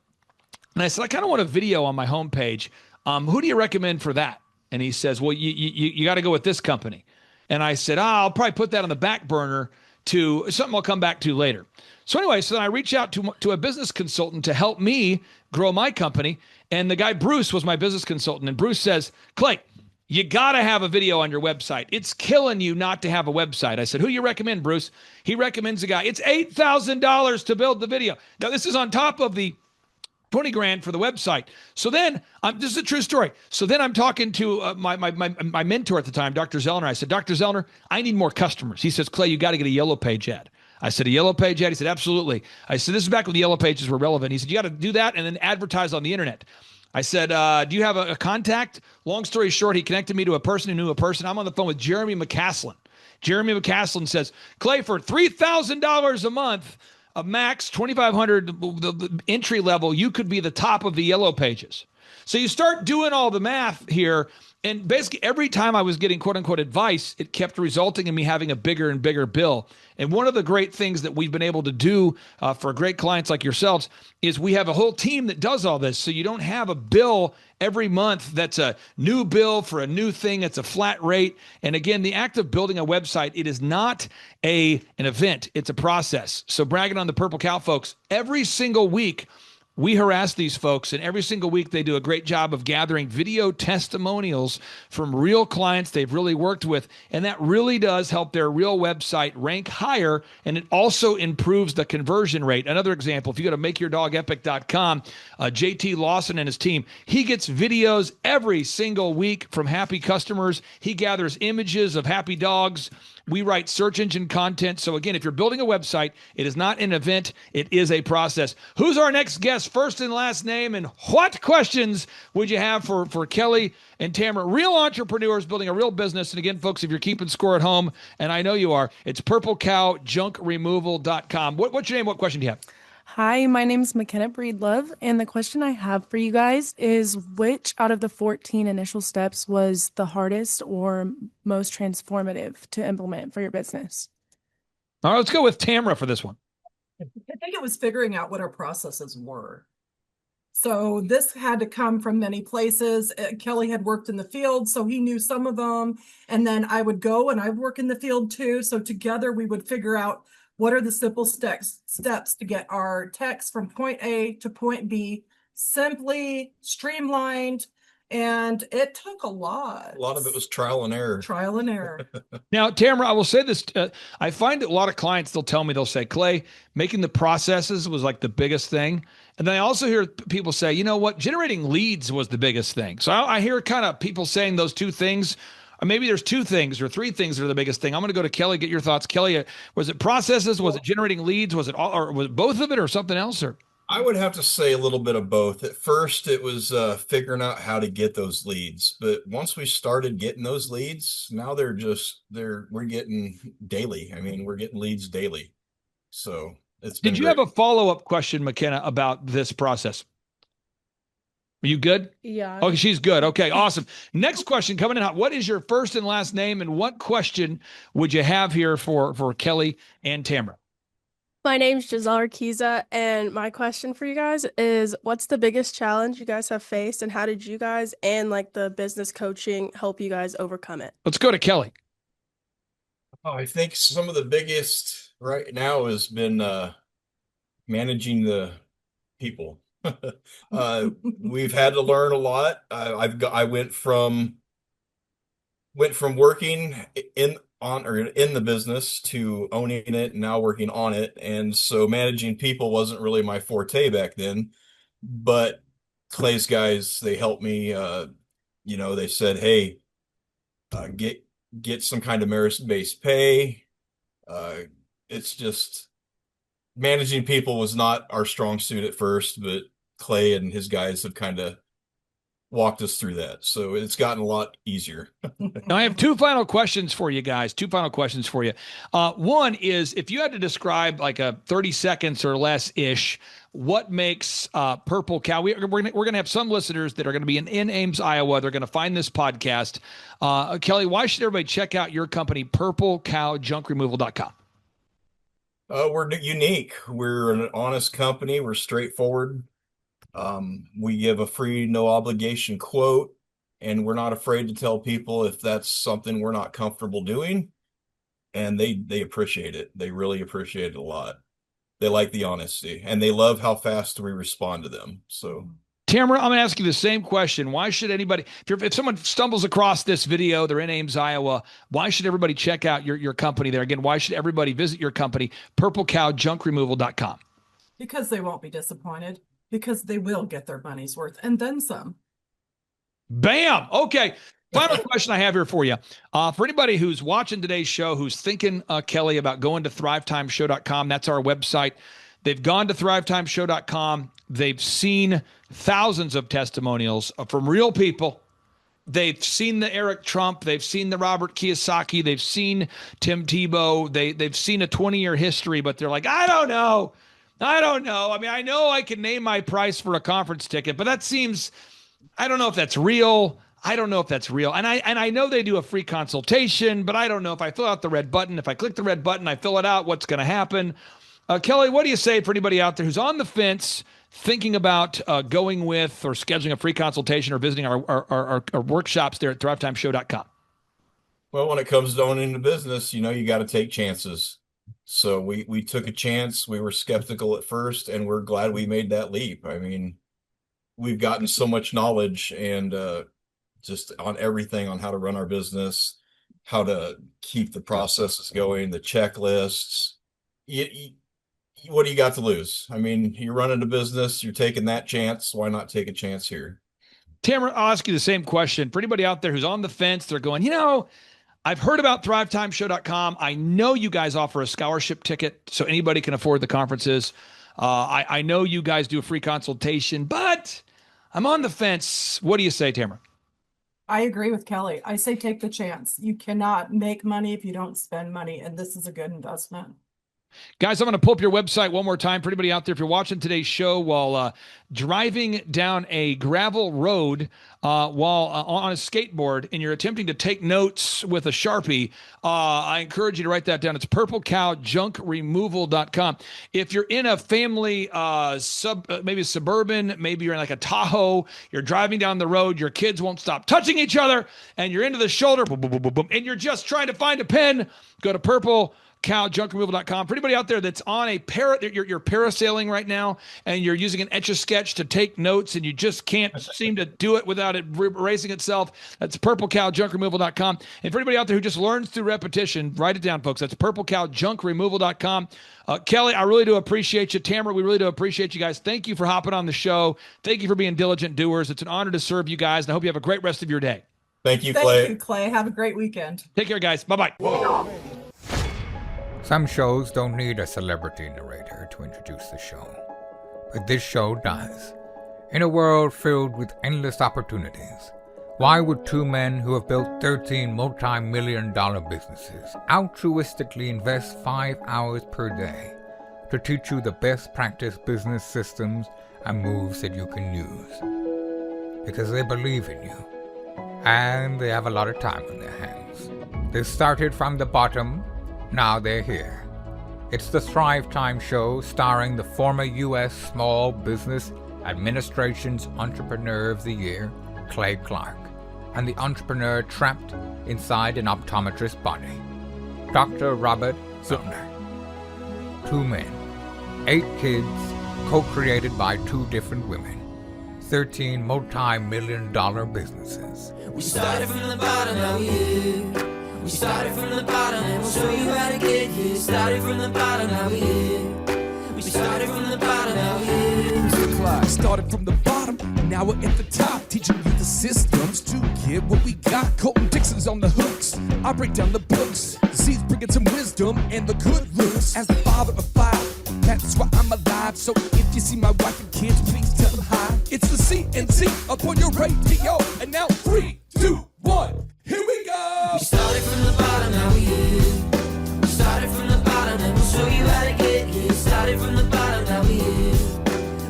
And I said, I kind of want a video on my homepage. Who do you recommend for that? And he says, well, you got to go with this company. And I said, I'll probably put that on the back burner to something I'll come back to later. So anyway, so then I reached out to a business consultant to help me grow my company. And the guy, Bruce, was my business consultant. And Bruce says, Clay, you got to have a video on your website. It's killing you not to have a website. I said, who you recommend, Bruce? He recommends a guy. It's $8,000 to build the video. Now, this is on top of the 20 grand for the website. So then, this is a true story. So then I'm talking to my mentor at the time, Dr. Zellner. I said, Dr. Zellner, I need more customers. He says, Clay, you got to get a yellow page ad. I said, a yellow page ad? He said, absolutely. I said, this is back when the yellow pages were relevant. He said, you got to do that and then advertise on the internet. I said, do you have a contact? Long story short, he connected me to a person who knew a person. I'm on the phone with Jeremy McCaslin. Jeremy McCaslin says, Clay, for $3,000 a month, a max 2,500, the entry level, you could be the top of the yellow pages. So you start doing all the math here. And basically every time I was getting quote unquote advice, it kept resulting in me having a bigger and bigger bill. And one of the great things that we've been able to do for great clients like yourselves is we have a whole team that does all this. So you don't have a bill every month that's a new bill for a new thing. It's a flat rate. And again, the act of building a website, it is not an event. It's a process. So bragging on the Purple Cow folks, every single week, we harass these folks, and every single week they do a great job of gathering video testimonials from real clients they've really worked with, and that really does help their real website rank higher, and it also improves the conversion rate. Another example, if you go to makeyourdogepic.com, JT Lawson and his team, he gets videos every single week from happy customers. He gathers images of happy dogs. We write search engine content. So again, if you're building a website, it is not an event. It is a process. Who's our next guest? First and last name. And what questions would you have for Kelly and Tamara? Real entrepreneurs building a real business. And again, folks, if you're keeping score at home, and I know you are, it's purplecowjunkremoval.com. What's your name? What question do you have? Hi, my name is McKenna Breedlove, and the question I have for you guys is which out of the 14 initial steps was the hardest or most transformative to implement for your business? All right, let's go with Tamara for this one. I think it was figuring out what our processes were. So this had to come from many places. Kelly had worked in the field, so he knew some of them. And then I would go and I'd work in the field too. So together we would figure out what are the simple steps to get our text from point A to point B, simply, streamlined, and it took a lot. A lot of it was trial and error. Trial and error. Now, Tamara, I will say this. I find that a lot of clients, they'll say, Clay, making the processes was like the biggest thing. And then I also hear people say, you know what, generating leads was the biggest thing. So I hear kind of people saying those two things. Or maybe there's two things or three things that are the biggest thing. I'm going to go to Kelly, get your thoughts. Kelly, was it processes? Was it generating leads? Was it all, or was it both of it or something else? Or I would have to say a little bit of both. At first, it was figuring out how to get those leads. But once we started getting those leads, now we're getting daily. I mean, we're getting leads daily. So it's been Did you great. have a follow-up question, McKenna, about this process? Are you good? Yeah. Okay, she's good. Okay, awesome. Next question coming in hot. What is your first and last name, and what question would you have here for Kelly and Tamara? My name's Giselle Arquiza, and my question for you guys is, what's the biggest challenge you guys have faced, and how did you guys and like the business coaching help you guys overcome it? Let's go to Kelly. Oh, I think some of the biggest right now has been managing the people. We've had to learn a lot. I went from working in the business to owning it and now working on it. And so managing people wasn't really my forte back then, but Clay's guys, they helped me. They said, hey, get some kind of merit-based pay. It's just managing people was not our strong suit at first, but Clay and his guys have kind of walked us through that. So it's gotten a lot easier. Now, I have two final questions for you guys. One is, if you had to describe like a 30 seconds or less ish, what makes Purple Cow? We're going to have some listeners that are going to be in Ames, Iowa. They're going to find this podcast. Kelly, why should everybody check out your company, purplecowjunkremoval.com? We're unique. We're an honest company. We're straightforward. We give a free, no obligation quote, and we're not afraid to tell people if that's something we're not comfortable doing. And they appreciate it. They really appreciate it a lot. They like the honesty, and they love how fast we respond to them. So, Tamara, I'm going to ask you the same question. Why should anybody, if someone stumbles across this video, they're in Ames, Iowa, why should everybody check out your company there? Again, why should everybody visit your company, purplecowjunkremoval.com? Because they won't be disappointed, because they will get their money's worth and then some. Bam. Okay. Final question I have here for you. For anybody who's watching today's show, who's thinking, Kelly, about going to thrivetimeshow.com, that's our website. They've gone to thrivetimeshow.com. They've seen thousands of testimonials from real people. They've seen the Eric Trump. They've seen the Robert Kiyosaki. They've seen Tim Tebow. They've seen a 20-year history, but they're like, I don't know. I mean, I know I can name my price for a conference ticket, but that seems, I don't know if that's real. And I know they do a free consultation, but I don't know if I fill out the red button. If I click the red button, I fill it out, what's going to happen? Kelly, what do you say for anybody out there who's on the fence, thinking about going with or scheduling a free consultation or visiting our workshops there at thrivetimeshow.com? Well, when it comes to owning the business, you got to take chances. So we took a chance. We were skeptical at first, and we're glad we made that leap. I mean, we've gotten so much knowledge and just on everything on how to run our business, how to keep the processes going, the checklists. What do you got to lose? I mean, you're running a business, you're taking that chance. Why not take a chance here? Tamara, I'll ask you the same question. For anybody out there who's on the fence, they're going, I've heard about thrivetimeshow.com. I know you guys offer a scholarship ticket so anybody can afford the conferences. I know you guys do a free consultation, but I'm on the fence. What do you say, Tamara? I agree with Kelly. I say take the chance. You cannot make money if you don't spend money, and this is a good investment. Guys, I'm going to pull up your website one more time for anybody out there. If you're watching today's show while driving down a gravel road while on a skateboard and you're attempting to take notes with a Sharpie, I encourage you to write that down. It's purplecowjunkremoval.com. If you're in a family, maybe suburban, maybe you're in like a Tahoe, you're driving down the road, your kids won't stop touching each other, and you're into the shoulder, boom, boom, boom, boom, boom, and you're just trying to find a pen, go to purplecowjunkremoval.com. For anybody out there that's on a you're parasailing right now and you're using an Etch-a-Sketch to take notes and you just can't seem to do it without it erasing itself, that's purplecowjunkremoval.com. And for anybody out there who just learns through repetition, write it down, folks. That's purplecowjunkremoval.com. Kelly, I really do appreciate you. Tamara, we really do appreciate you guys. Thank you for hopping on the show. Thank you for being diligent doers. It's an honor to serve you guys, and I hope you have a great rest of your day. Thank you, Clay. Thank you, Clay. Have a great weekend. Take care, guys. Bye-bye. Whoa. Some shows don't need a celebrity narrator to introduce the show, but this show does. In a world filled with endless opportunities, why would two men who have built 13 multi-million-dollar businesses altruistically invest 5 hours per day to teach you the best practice business systems and moves that you can use? Because they believe in you, and they have a lot of time on their hands. They started from the bottom. Now they're here. It's the Thrivetime Show, starring the former U.S. Small Business Administration's Entrepreneur of the Year, Clay Clark, and the entrepreneur trapped inside an optometrist's body, Dr. Robert Zillner. 2 men, 8 kids, co-created by two different women, 13 multi-million-dollar businesses. We started from the bottom, now we're here. We started from the bottom, and we'll show you how to get here. Started from the bottom, now we're here. We started from the bottom, now we're here. Mr. Clyde started from the bottom, and now we're at the top, teaching you the systems to get what we got. Colton Dixon's on the hooks, I break down the books. C's bringing some wisdom and the good looks. As the father of five, that's why I'm alive. So if you see my wife and kids, please tell them hi. It's the CNC up on your radio, and now 3, 2, 1, here we go. We started from the bottom, now we're here. We started from the bottom, and we'll show you how to get here. Started from the bottom, now we're here.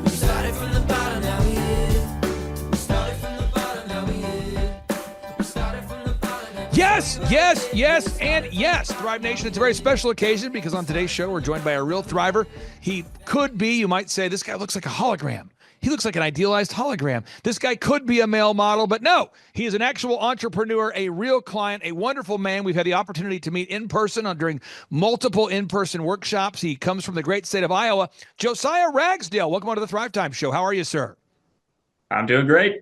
We started from the bottom, now we're here. We started from the bottom, now we're here. We started from the bottom. Yes, yes, yes, and yes. Thrive Nation, it's a very special occasion because on today's show, we're joined by a real thriver. He could be, you might say, this guy looks like a hologram. He looks like an idealized hologram. This guy could be a male model, but no, he is an actual entrepreneur, a real client, a wonderful man. We've had the opportunity to meet in person during multiple in-person workshops. He comes from the great state of Iowa. Josiah Ragsdale, welcome onto the Thrivetime Show. How are you, sir? I'm doing great.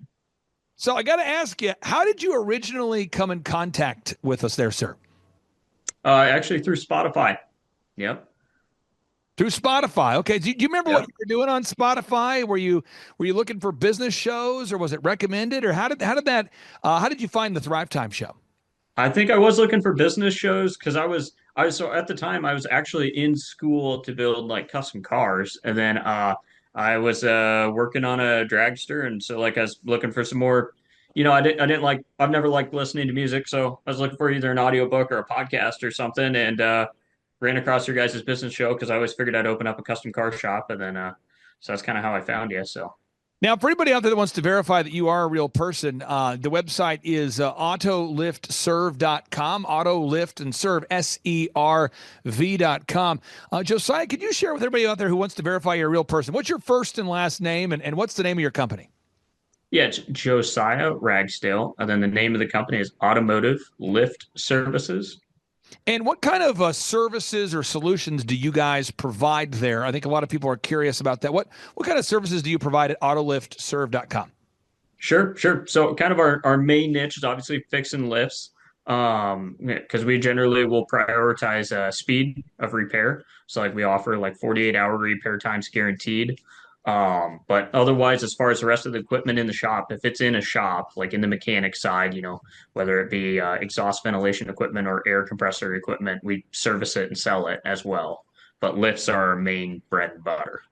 So I got to ask you, how did you originally come in contact with us there, sir? Actually through Spotify. Yep. Through Spotify. Okay. Do you remember what you were doing on Spotify? Were you looking for business shows, or was it recommended, or how did you find the Thrive Time show? I think I was looking for business shows because so at the time I was actually in school to build like custom cars, and then I was working on a dragster, and so like I was looking for some more. I've never liked listening to music, so I was looking for either an audiobook or a podcast or something, and ran across your guys' business show because I always figured I'd open up a custom car shop, and then so that's kind of how I found you. So now, for anybody out there that wants to verify that you are a real person, the website is autoliftserve.com, autolift and serve, SERV.com. Josiah, could you share with everybody out there who wants to verify you're a real person? What's your first and last name, and what's the name of your company? yeah, it's Josiah Ragsdale, and then the name of the company is Automotive Lift Services. And what kind of services or solutions do you guys provide there? I think a lot of people are curious about that. What kind of services do you provide at autoliftserve.com? Sure. So kind of our main niche is obviously fixing lifts, because we generally will prioritize speed of repair. So like we offer like 48-hour repair times guaranteed. But otherwise, as far as the rest of the equipment in the shop, if it's in a shop, like in the mechanic side, whether it be exhaust ventilation equipment or air compressor equipment, we service it and sell it as well. But lifts are our main bread and butter.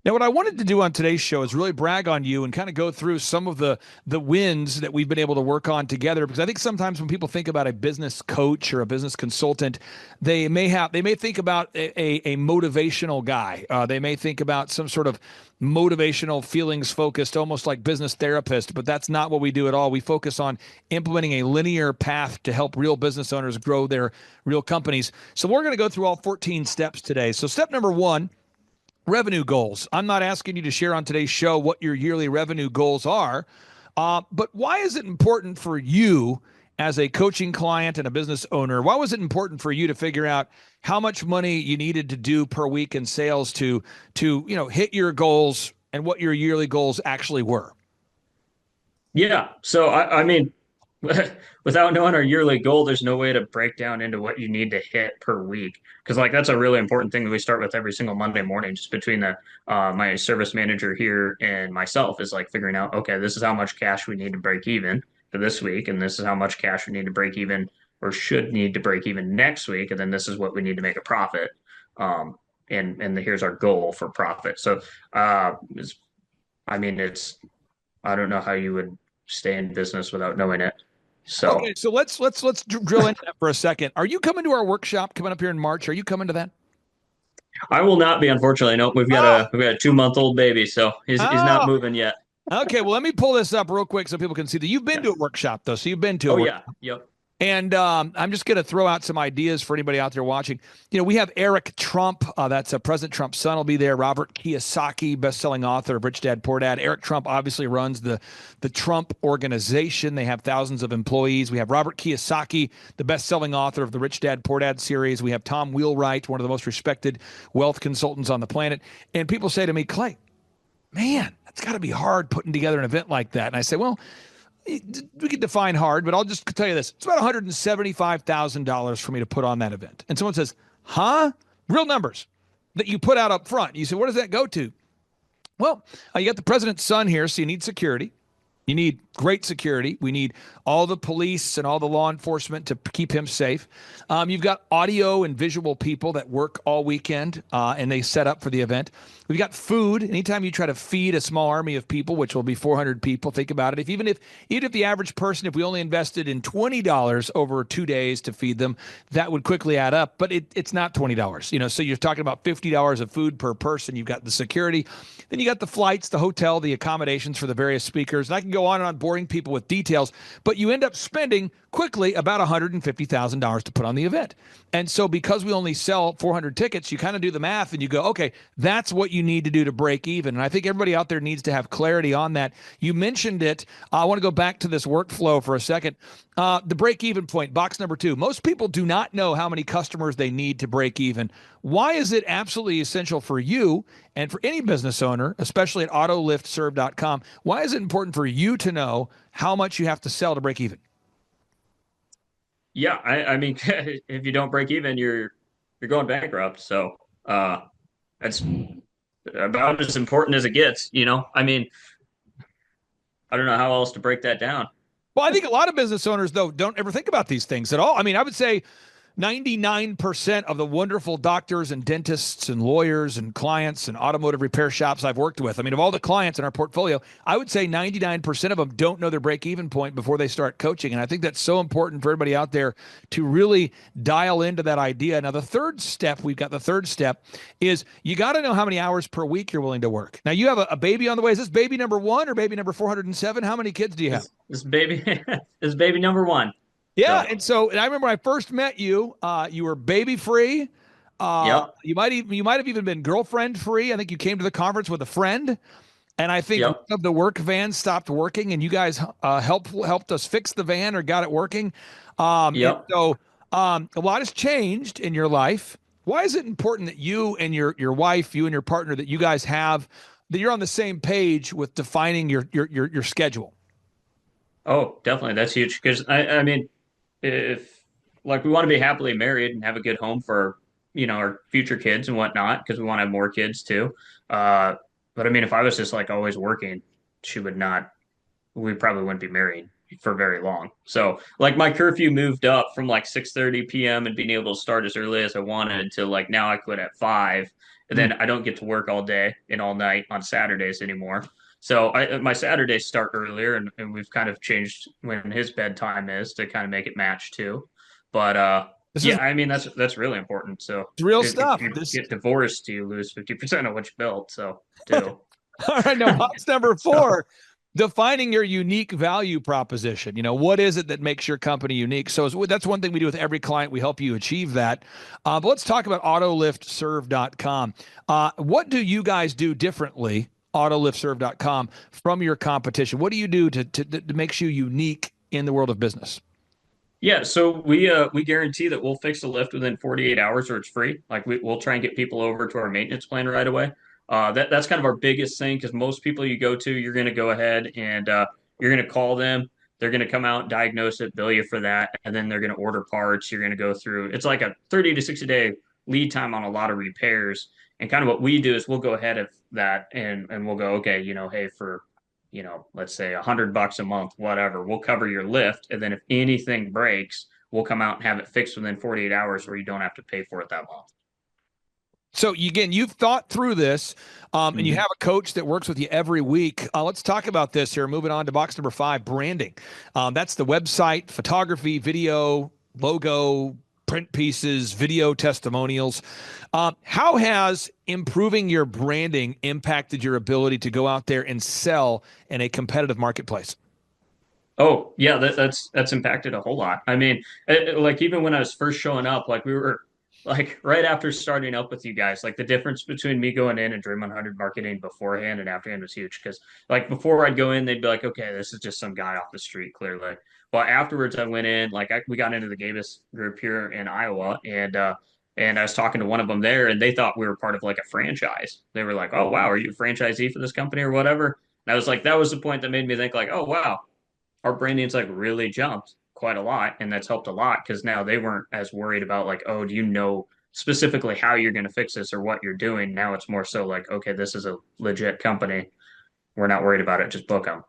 Now, what I wanted to do on today's show is really brag on you and kind of go through some of the wins that we've been able to work on together, because I think sometimes when people think about a business coach or a business consultant, they may think about a motivational guy. They may think about some sort of motivational, feelings focused, almost like business therapist, but that's not what we do at all. We focus on implementing a linear path to help real business owners grow their real companies. So we're going to go through all 14 steps today. So step number 1, revenue goals. I'm not asking you to share on today's show what your yearly revenue goals are, but why is it important for you as a coaching client and a business owner? Why was it important for you to figure out how much money you needed to do per week in sales to hit your goals, and what your yearly goals actually were? Yeah. So I mean, without knowing our yearly goal, there's no way to break down into what you need to hit per week. Because like that's a really important thing that we start with every single Monday morning, just between my service manager here and myself, is like figuring out, okay, this is how much cash we need to break even for this week, and this is how much cash we need to break even or should need to break even next week, and then this is what we need to make a profit. And here's our goal for profit. So I don't know how you would stay in business without knowing it. So okay, so let's drill into that for a second. Are you coming to our workshop coming up here in March? Are you coming to that? I will not be, unfortunately. No, we've got a 2-month-old baby, so he's not moving yet. Okay, well, let me pull this up real quick so people can see that you've been to a workshop, though. So you've been to a workshop. Yeah, yep. And I'm just going to throw out some ideas for anybody out there watching. We have Eric Trump. That's President Trump's son will be there. Robert Kiyosaki, best-selling author of Rich Dad, Poor Dad. Eric Trump obviously runs the Trump Organization. They have thousands of employees. We have Robert Kiyosaki, the best-selling author of the Rich Dad, Poor Dad series. We have Tom Wheelwright, one of the most respected wealth consultants on the planet. And people say to me, Clay, man, it's got to be hard putting together an event like that. And I say, well, we could define hard, but I'll just tell you this. It's about $175,000 for me to put on that event. And someone says, huh? Real numbers that you put out up front. You say, what does that go to? Well, you got the president's son here, so you need security. You need great security. We need all the police and all the law enforcement to keep him safe. You've got audio and visual people that work all weekend, and they set up for the event. We've got food. Anytime you try to feed a small army of people, which will be 400 people, think about it. Even if the average person, if we only invested in $20 over 2 days to feed them, that would quickly add up. But it's not $20. So you're talking about $50 of food per person. You've got the security. Then you got the flights, the hotel, the accommodations for the various speakers. And I can go on and on boring people with details, but you end up spending quickly about $150,000 to put on the event. And so because we only sell 400 tickets, you kind of do the math and you go, okay, that's what you need to do to break even. And I think everybody out there needs to have clarity on that. You mentioned it. I want to go back to this workflow for a second. The break even point, box number 2. Most people do not know how many customers they need to break even. Why is it absolutely essential for you and for any business owner, especially at autoliftserve.com? Why is it important for you to know how much you have to sell to break even? Yeah, I mean, if you don't break even, you're going bankrupt. So that's about as important as it gets. I mean, I don't know how else to break that down. Well, I think a lot of business owners, though, don't ever think about these things at all. I mean, I would say 99% of the wonderful doctors and dentists and lawyers and clients and automotive repair shops I've worked with, I mean, of all the clients in our portfolio, I would say 99% of them don't know their break-even point before they start coaching. And I think that's so important for everybody out there to really dial into that idea. Now, the third step is you got to know how many hours per week you're willing to work. Now, you have a baby on the way. Is this baby number 1 or baby number 407? How many kids do you have? This baby number 1. Yeah, and I remember when I first met you. You were baby free. Yep. You might have even been girlfriend free. I think you came to the conference with a friend, and I think one of the work vans stopped working, and you guys helped us fix the van or got it working. Yep. So a lot has changed in your life. Why is it important that you and your wife, you and your partner, that you guys that you're on the same page with defining your schedule? Oh, definitely, that's huge. Because I mean, if like we want to be happily married and have a good home for our future kids and whatnot, because we want to have more kids too. But I mean, if I was just like always working, we probably wouldn't be married for very long. So like my curfew moved up from like 6:30 p.m. and being able to start as early as I wanted to like now I quit at 5, and then I don't get to work all day and all night on Saturdays anymore. So my Saturdays start earlier, and we've kind of changed when his bedtime is to kind of make it match too. But I mean that's really important. So it's real stuff. If you get divorced, you lose 50% of what you built. So do. All right, now box number 4. Defining your unique value proposition. What is it that makes your company unique? So that's one thing we do with every client. We help you achieve that. But let's talk about autoliftserve.com. What do you guys do differently, autoliftserve.com, from your competition? What do you do that makes you unique in the world of business? Yeah, so we guarantee that we'll fix the lift within 48 hours or it's free. Like we'll try and get people over to our maintenance plan right away. That's kind of our biggest thing, because most people you go to, you're going to go ahead and you're going to call them. They're going to come out, diagnose it, bill you for that, and then they're going to order parts. You're going to go through. It's like a 30 to 60 day lead time on a lot of repairs. And kind of what we do is we'll go ahead of that and we'll go, okay, hey, for let's say $100 a month, whatever, we'll cover your lift, and then if anything breaks, we'll come out and have it fixed within 48 hours, where you don't have to pay for it that month. So again, you've thought through this, and you have a coach that works with you every week. Let's talk about this here. Moving on to box number 5, branding. That's the website, photography, video, logo, print pieces, video testimonials. How has improving your branding impacted your ability to go out there and sell in a competitive marketplace? Oh, yeah, that's impacted a whole lot. I mean, like even when I was first showing up, like we were like right after starting up with you guys, like the difference between me going in and Dream 100 marketing beforehand and afterhand was huge. Because like before I'd go in, they'd be like, okay, this is just some guy off the street, clearly. But afterwards, I went in, like we got into the Gabus group here in Iowa, and I was talking to one of them there, and they thought we were part of like a franchise. They were like, "Oh wow, are you a franchisee for this company or whatever?" And I was like, that was the point that made me think like, "Oh wow, our branding's like really jumped quite a lot," and that's helped a lot because now they weren't as worried about like, oh, do you know specifically how you're going to fix this or what you're doing. Now it's more so like, okay, this is a legit company. We're not worried about it. Just book them.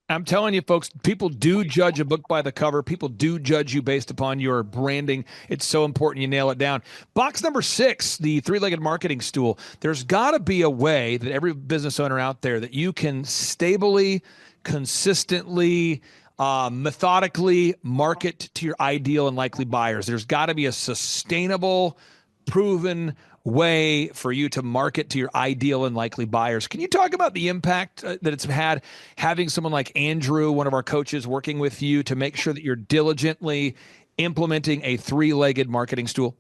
I'm telling you, folks, people do judge a book by the cover. People do judge you based upon your branding. It's so important you nail it down. Box number 6, the three-legged marketing stool. There's got to be a way that every business owner out there that you can stably, consistently, methodically market to your ideal and likely buyers. There's got to be a sustainable, proven way for you to market to your ideal and likely buyers. Can you talk about the impact that it's had having someone like Andrew, one of our coaches, working with you to make sure that you're diligently implementing a three-legged marketing stool?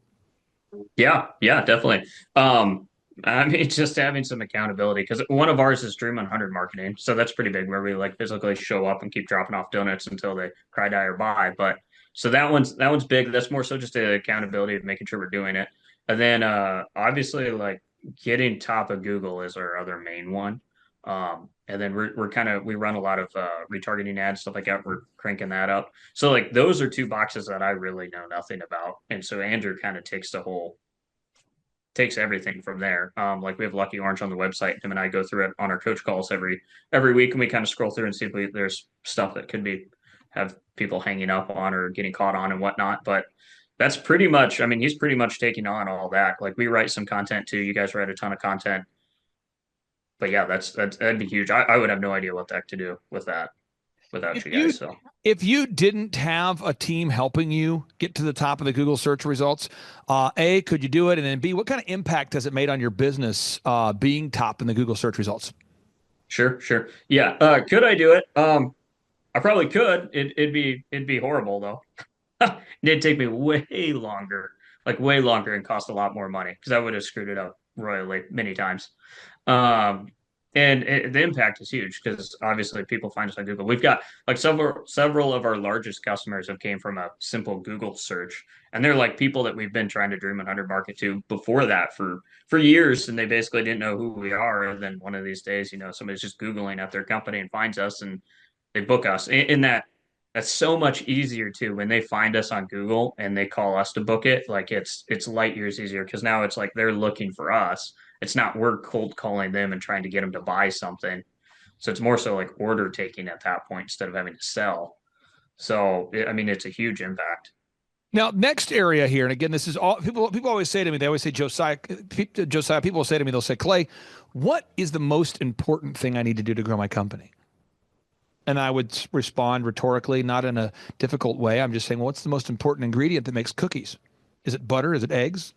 Yeah, yeah, definitely. I mean, just having some accountability because one of ours is Dream 100 marketing, so that's pretty big where we like physically show up and keep dropping off donuts until they cry, die, or buy. But so that one's big. That's more so just the accountability of making sure we're doing it, and then obviously like getting top of Google is our other main one. And then we're kind of we run a lot of retargeting ads, stuff like that. We're cranking that up. So like those are two boxes that I really know nothing about, and so Andrew kind of takes everything from there. Like we have Lucky Orange on the website. Him and I go through it on our coach calls every week, and we kind of scroll through and see if there's stuff that could be have people hanging up on or getting caught on and whatnot. But that's pretty much. I mean, he's pretty much taking on all that. Like we write some content too. You guys write a ton of content. But yeah, that'd be huge. I would have no idea what the heck to do with that without you guys. So if you didn't have a team helping you get to the top of the Google search results, A, could you do it? And then B, what kind of impact has it made on your business being top in the Google search results? Sure. Yeah. Could I do it? I probably could. It'd be horrible though. It'd take me way longer and cost a lot more money because I would have screwed it up royally many times. Um, and the impact is huge because obviously people find us on Google. We've got like several of our largest customers have came from a simple Google search, and they're like people that we've been trying to Dream 100 market to before that for years, and they basically didn't know who we are. And then one of these days, somebody's just Googling at their company and finds us, and they book us. And that's so much easier too when they find us on Google and they call us to book it. Like it's light years easier because now it's like they're looking for us. It's not we're cold calling them and trying to get them to buy something. So it's more so like order taking at that point instead of having to sell. So I mean, it's a huge impact. Now, next area here, and again, this is all people always say to me, they always say, Josiah, people will say to me, they'll say, Clay, what is the most important thing I need to do to grow my company? And I would respond rhetorically, not in a difficult way. I'm just saying, well, what's the most important ingredient that makes cookies? Is it butter? Is it eggs?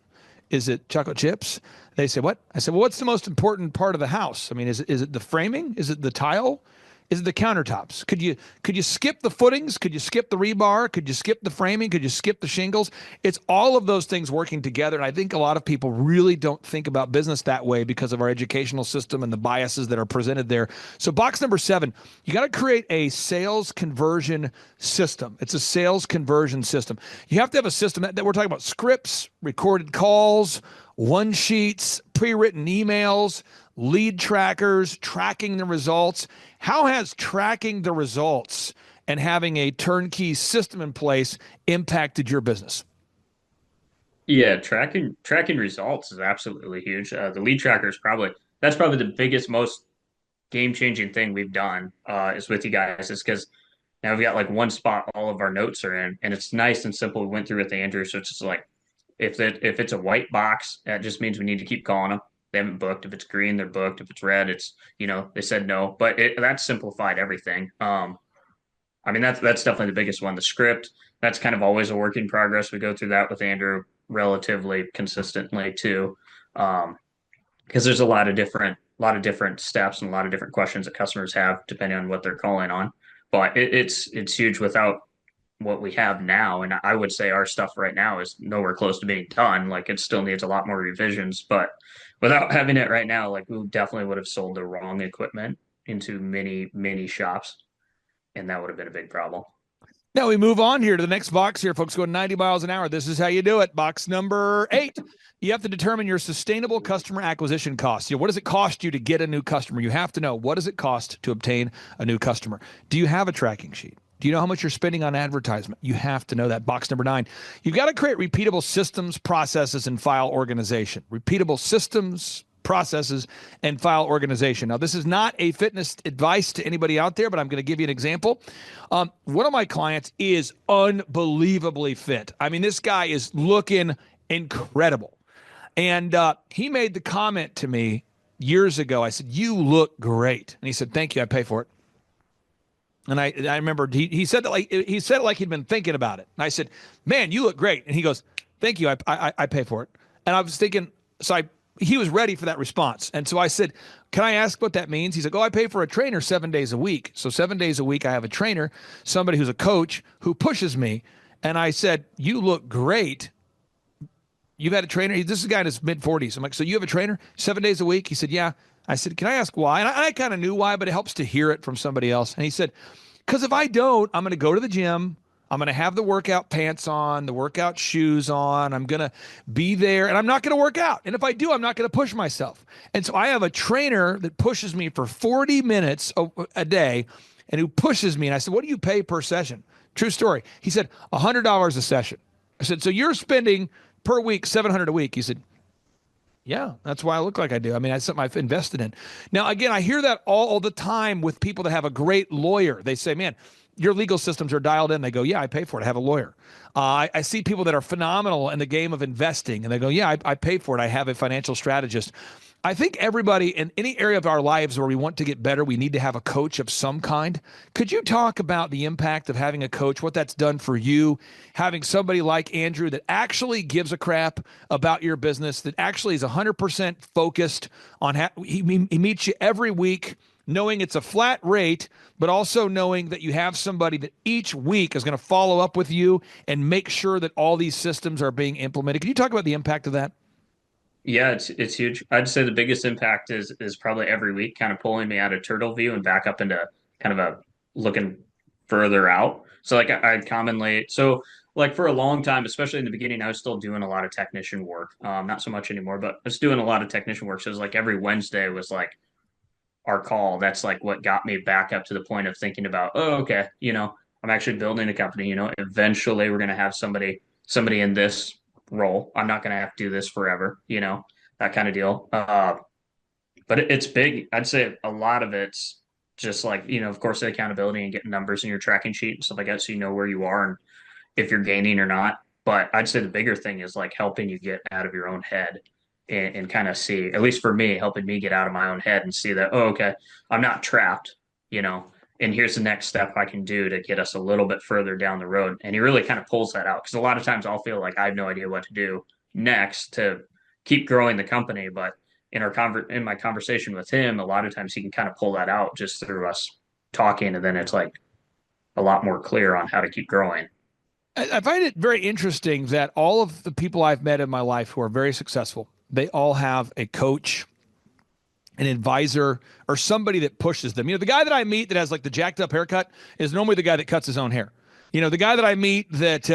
Is it chocolate chips? They say, what? I said, well, what's the most important part of the house? I mean, is it the framing? Is it the tile? Is it the countertops? Could you skip the footings? Could you skip the rebar? Could you skip the framing? Could you skip the shingles? It's all of those things working together. And I think a lot of people really don't think about business that way because of our educational system and the biases that are presented there. So box number 7, you got to create a sales conversion system. It's a sales conversion system. You have to have a system that we're talking about scripts, recorded calls, one sheets, pre-written emails, lead trackers, tracking the results. How has tracking the results and having a turnkey system in place impacted your business? Yeah, tracking results is absolutely huge. The lead tracker is probably the biggest, most game-changing thing we've done is with you guys is because now we've got like one spot all of our notes are in, and it's nice and simple. We went through with Andrew, so it's just like if it's a white box, that just means we need to keep calling them. They haven't booked. If it's green, they're booked. If it's red, it's they said no. But that's simplified everything. I mean that's definitely the biggest one. The script, that's kind of always a work in progress. We go through that with Andrew relatively consistently too, because there's a lot of different steps and a lot of different questions that customers have depending on what they're calling on. but it's huge without what we have now. And I would say our stuff right now is nowhere close to being done. Like it still needs a lot more revisions, but without having it right now, like we definitely would have sold the wrong equipment into many shops, and that would have been a big problem. Now we move on here to the next box here, folks, going 90 miles an hour. This is how you do it. Box number 8. You have to determine your sustainable customer acquisition costs. What does it cost you to get a new customer? You have to know, what does it cost to obtain a new customer? Do you have a tracking sheet? Do you know how much you're spending on advertisement? You have to know that. Box number 9. You've got to create repeatable systems, processes, and file organization. Repeatable systems, processes, and file organization. Now, this is not a fitness advice to anybody out there, but I'm going to give you an example. One of my clients is unbelievably fit. I mean, this guy is looking incredible. And he made the comment to me years ago. I said, "You look great." And he said, "Thank you. I pay for it." And I remember he said that he said it like he'd been thinking about it. And I said, "Man, you look great." And he goes, "Thank you. I pay for it." And I was thinking, he was ready for that response. And so I said, "Can I ask what that means?" He's like, "Oh, I pay for a trainer 7 days a week. So 7 days a week, I have a trainer, somebody who's a coach who pushes me." And I said, "You look great. You've had a trainer?" This is a guy in his mid-40s. I'm like, "So you have a trainer 7 days a week?" He said, "Yeah." I said, "Can I ask why?" And I kind of knew why, but it helps to hear it from somebody else. And he said, "Because if I don't, I'm going to go to the gym. I'm going to have the workout pants on, the workout shoes on. I'm going to be there, and I'm not going to work out. And if I do, I'm not going to push myself. And so I have a trainer that pushes me for 40 minutes a day and who pushes me." And I said, "What do you pay per session?" True story. He said, $100 a session. I said, "So you're spending per week $700 a week?" He said, "Yeah, that's why I look like I do. I mean, that's something I've invested in." Now, again, I hear that all the time with people that have a great lawyer. They say, "Man, your legal systems are dialed in." They go, "Yeah, I pay for it. I have a lawyer." I see people that are phenomenal in the game of investing, and they go, "Yeah, I pay for it. I have a financial strategist." I think everybody in any area of our lives where we want to get better, we need to have a coach of some kind. Could you talk about the impact of having a coach, what that's done for you, having somebody like Andrew that actually gives a crap about your business, that actually is 100% focused on he meets you every week, knowing it's a flat rate, but also knowing that you have somebody that each week is going to follow up with you and make sure that all these systems are being implemented? Can you talk about the impact of that? Yeah, it's huge. I'd say the biggest impact is probably every week kind of pulling me out of turtle view and back up into kind of a looking further out. So like I'd commonly like for a long time, especially in the beginning, I was still doing a lot of technician work. Not so much anymore, but I was doing a lot of technician work. So it was like every Wednesday was like our call. That's like what got me back up to the point of thinking about, oh, okay, I'm actually building a company, eventually we're gonna have somebody in this role. I'm not gonna have to do this forever, that kind of deal. But it's big. I'd say a lot of it's just like, of course, the accountability and getting numbers in your tracking sheet and stuff like that so you know where you are and if you're gaining or not. But I'd say the bigger thing is like helping you get out of your own head and kind of see, at least for me, helping me get out of my own head and see that, oh, okay, I'm not trapped, and here's the next step I can do to get us a little bit further down the road. And he really kind of pulls that out because a lot of times I'll feel like I have no idea what to do next to keep growing the company. But in my conversation with him, a lot of times he can kind of pull that out just through us talking, and then it's like a lot more clear on how to keep growing. I find it very interesting that all of the people I've met in my life who are very successful, they all have a coach, an advisor, or somebody that pushes them. The guy that I meet that has like the jacked up haircut is normally the guy that cuts his own hair. The guy that I meet that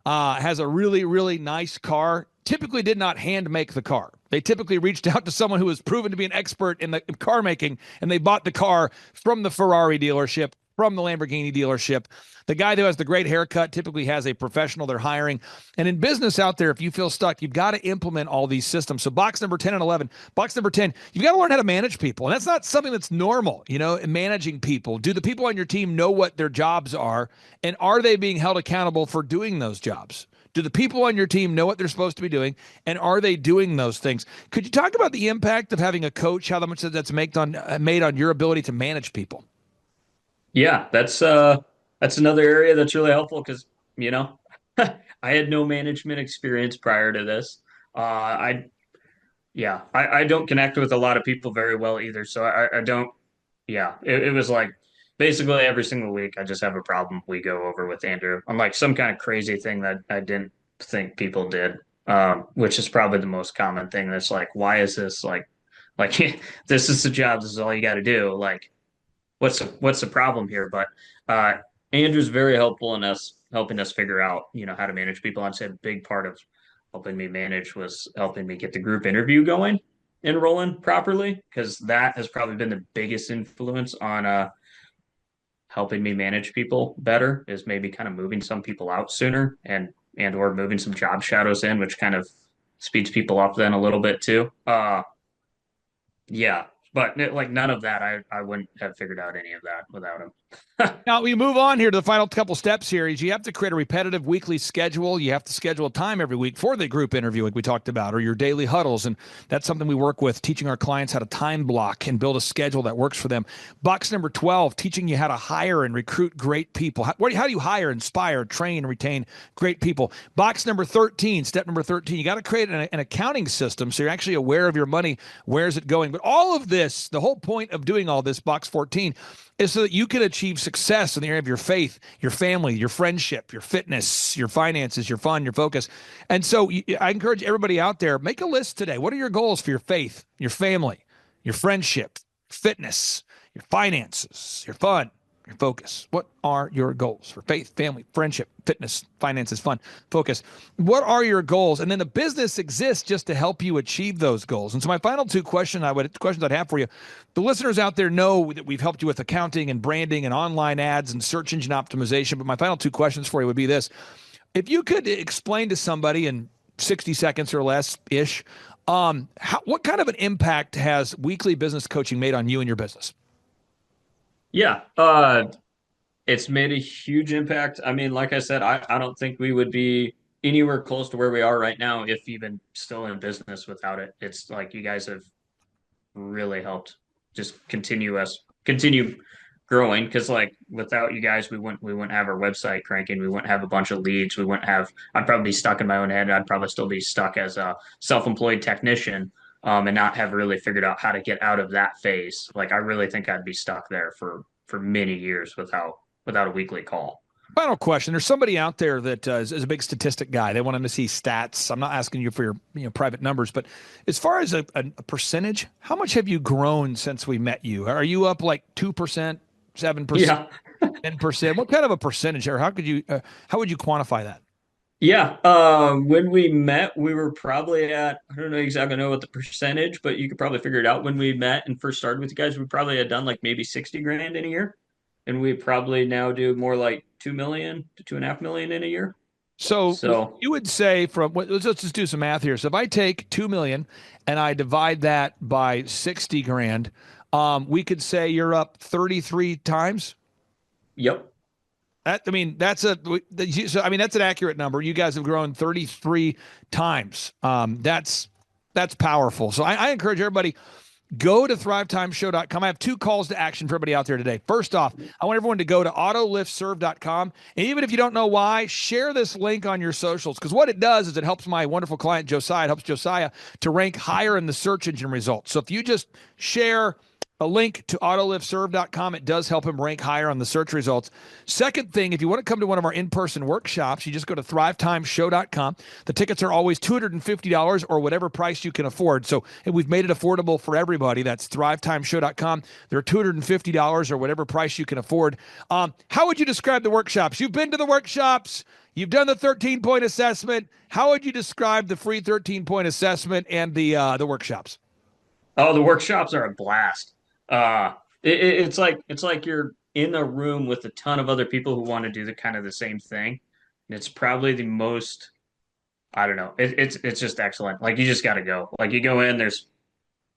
has a really, really nice car typically did not hand make the car. They typically reached out to someone who was proven to be an expert in the car making, and they bought the car from the Ferrari dealership, from the Lamborghini dealership. The guy who has the great haircut typically has a professional they're hiring. And in business out there, if you feel stuck, you've got to implement all these systems. So box number 10 and 11, box number 10, you've got to learn how to manage people. And that's not something that's normal, managing people. Do the people on your team know what their jobs are? And are they being held accountable for doing those jobs? Do the people on your team know what they're supposed to be doing? And are they doing those things? Could you talk about the impact of having a coach, how much that's made on your ability to manage people? Yeah, that's another area that's really helpful because, I had no management experience prior to this. I Yeah, I don't connect with a lot of people very well either. So I don't, yeah, it was like basically every single week I just have a problem we go over with Andrew on like some kind of crazy thing that I didn't think people did. Which is probably the most common thing. That's like, why is this like this is the job, this is all you got to do. Like, what's the problem here? But uh, Andrew's very helpful in us helping us figure out, how to manage people. I'd say a big part of helping me manage was helping me get the group interview going and rolling properly, because that has probably been the biggest influence on helping me manage people better, is maybe kind of moving some people out sooner and or moving some job shadows in, which kind of speeds people up then a little bit too. Yeah, but like none of that, I wouldn't have figured out any of that without him. Now we move on here to the final couple steps here. Is you have to create a repetitive weekly schedule. You have to schedule a time every week for the group interview, like we talked about, or your daily huddles. And that's something we work with, teaching our clients how to time block and build a schedule that works for them. Box number 12, teaching you how to hire and recruit great people. How do you hire, inspire, train, and retain great people? Box number 13, step number 13, you got to create an accounting system so you're actually aware of your money. Where is it going? But all of this, the whole point of doing all this, box 14, is so that you can achieve success in the area of your faith, your family, your friendship, your fitness, your finances, your fun, your focus. And so I encourage everybody out there, make a list today. What are your goals for your faith, your family, your friendship, fitness, your finances, your fun, your focus? What are your goals for faith, family, friendship, fitness, finances, fun, focus? What are your goals? And then the business exists just to help you achieve those goals. And so my final two questions I'd have for you, the listeners out there know that we've helped you with accounting and branding and online ads and search engine optimization. But my final two questions for you would be this. If you could explain to somebody in 60 seconds or less-ish, what kind of an impact has weekly business coaching made on you and your business? Yeah, it's made a huge impact. I mean, like I said, I don't think we would be anywhere close to where we are right now, if even still in business, without it. It's like you guys have really helped just continue growing, because like without you guys, we wouldn't have our website cranking, we wouldn't have a bunch of leads, I'd probably be stuck in my own head. I'd probably still be stuck as a self-employed technician, and not have really figured out how to get out of that phase. Like I really think I'd be stuck there for many years without a weekly call. Final question. There's somebody out there that is a big statistic guy. They want them to see stats. I'm not asking you for your private numbers, but as far as a percentage, how much have you grown since we met you? Are you up like 2%, 7%, Yeah. 10%? What kind of a percentage, or how would you quantify that? Yeah. When we met, we were probably at, I don't know exactly know what the percentage, but you could probably figure it out. When we met and first started with you guys, we probably had done like maybe 60 grand in a year. And we probably now do more like 2 million to 2.5 million in a year. So you would say let's just do some math here. So if I take 2 million and I divide that by 60 grand, we could say you're up 33 times. Yep. That's an accurate number. You guys have grown 33 times. That's powerful. So I encourage everybody, go to thrivetimeshow.com. I have two calls to action for everybody out there today. First off, I want everyone to go to autoliftserve.com. And even if you don't know why, share this link on your socials, because what it does is it helps my wonderful client, Josiah. It helps Josiah to rank higher in the search engine results. So if you just share a link to autoliftserve.com, it does help him rank higher on the search results. Second thing, if you want to come to one of our in-person workshops, you just go to thrivetimeshow.com. The tickets are always $250 or whatever price you can afford. So we've made it affordable for everybody. That's thrivetimeshow.com. They're $250 or whatever price you can afford. How would you describe the workshops? You've been to the workshops. You've done the 13-point assessment. How would you describe the free 13-point assessment and the workshops? Oh, the workshops are a blast. It's like you're in a room with a ton of other people who want to do the same thing. And it's probably the most, I don't know. It's just excellent. Like you just got to go. Like you go in, there's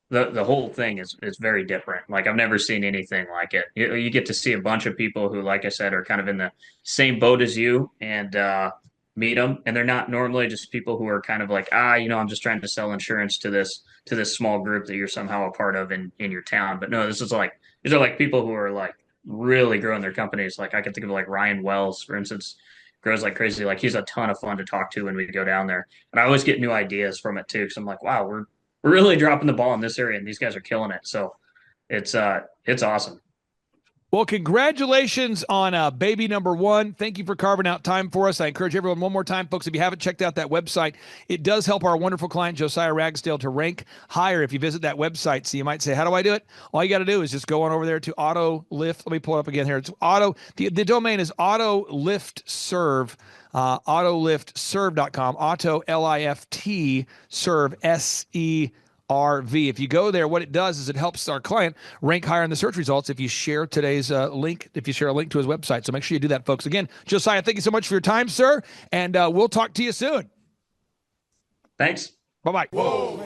the whole thing is very different. Like I've never seen anything like it. You get to see a bunch of people who, like I said, are kind of in the same boat as you, and meet them. And they're not normally just people who are kind of like, I'm just trying to sell insurance to this small group that you're somehow a part of in your town. But no, these are like people who are like really growing their companies. Like I can think of like Ryan Wells, for instance, grows like crazy. Like he's a ton of fun to talk to when we go down there. And I always get new ideas from it too. Cause I'm like, wow, we're really dropping the ball in this area and these guys are killing it. So it's awesome. Well, congratulations on baby number one. Thank you for carving out time for us. I encourage everyone one more time, folks, if you haven't checked out that website, it does help our wonderful client, Josiah Ragsdale, to rank higher if you visit that website. So you might say, how do I do it? All you got to do is just go on over there to Auto Lift. Let me pull it up again here. It's the domain is Auto Lift Serve. Autoliftserve.com, auto L-I-F-T serve SERV. If you go there, what it does is it helps our client rank higher in the search results if you share today's link, if you share a link to his website. So make sure you do that, folks. Again, Josiah, thank you so much for your time, sir, and we'll talk to you soon. Thanks. Bye-bye. Whoa.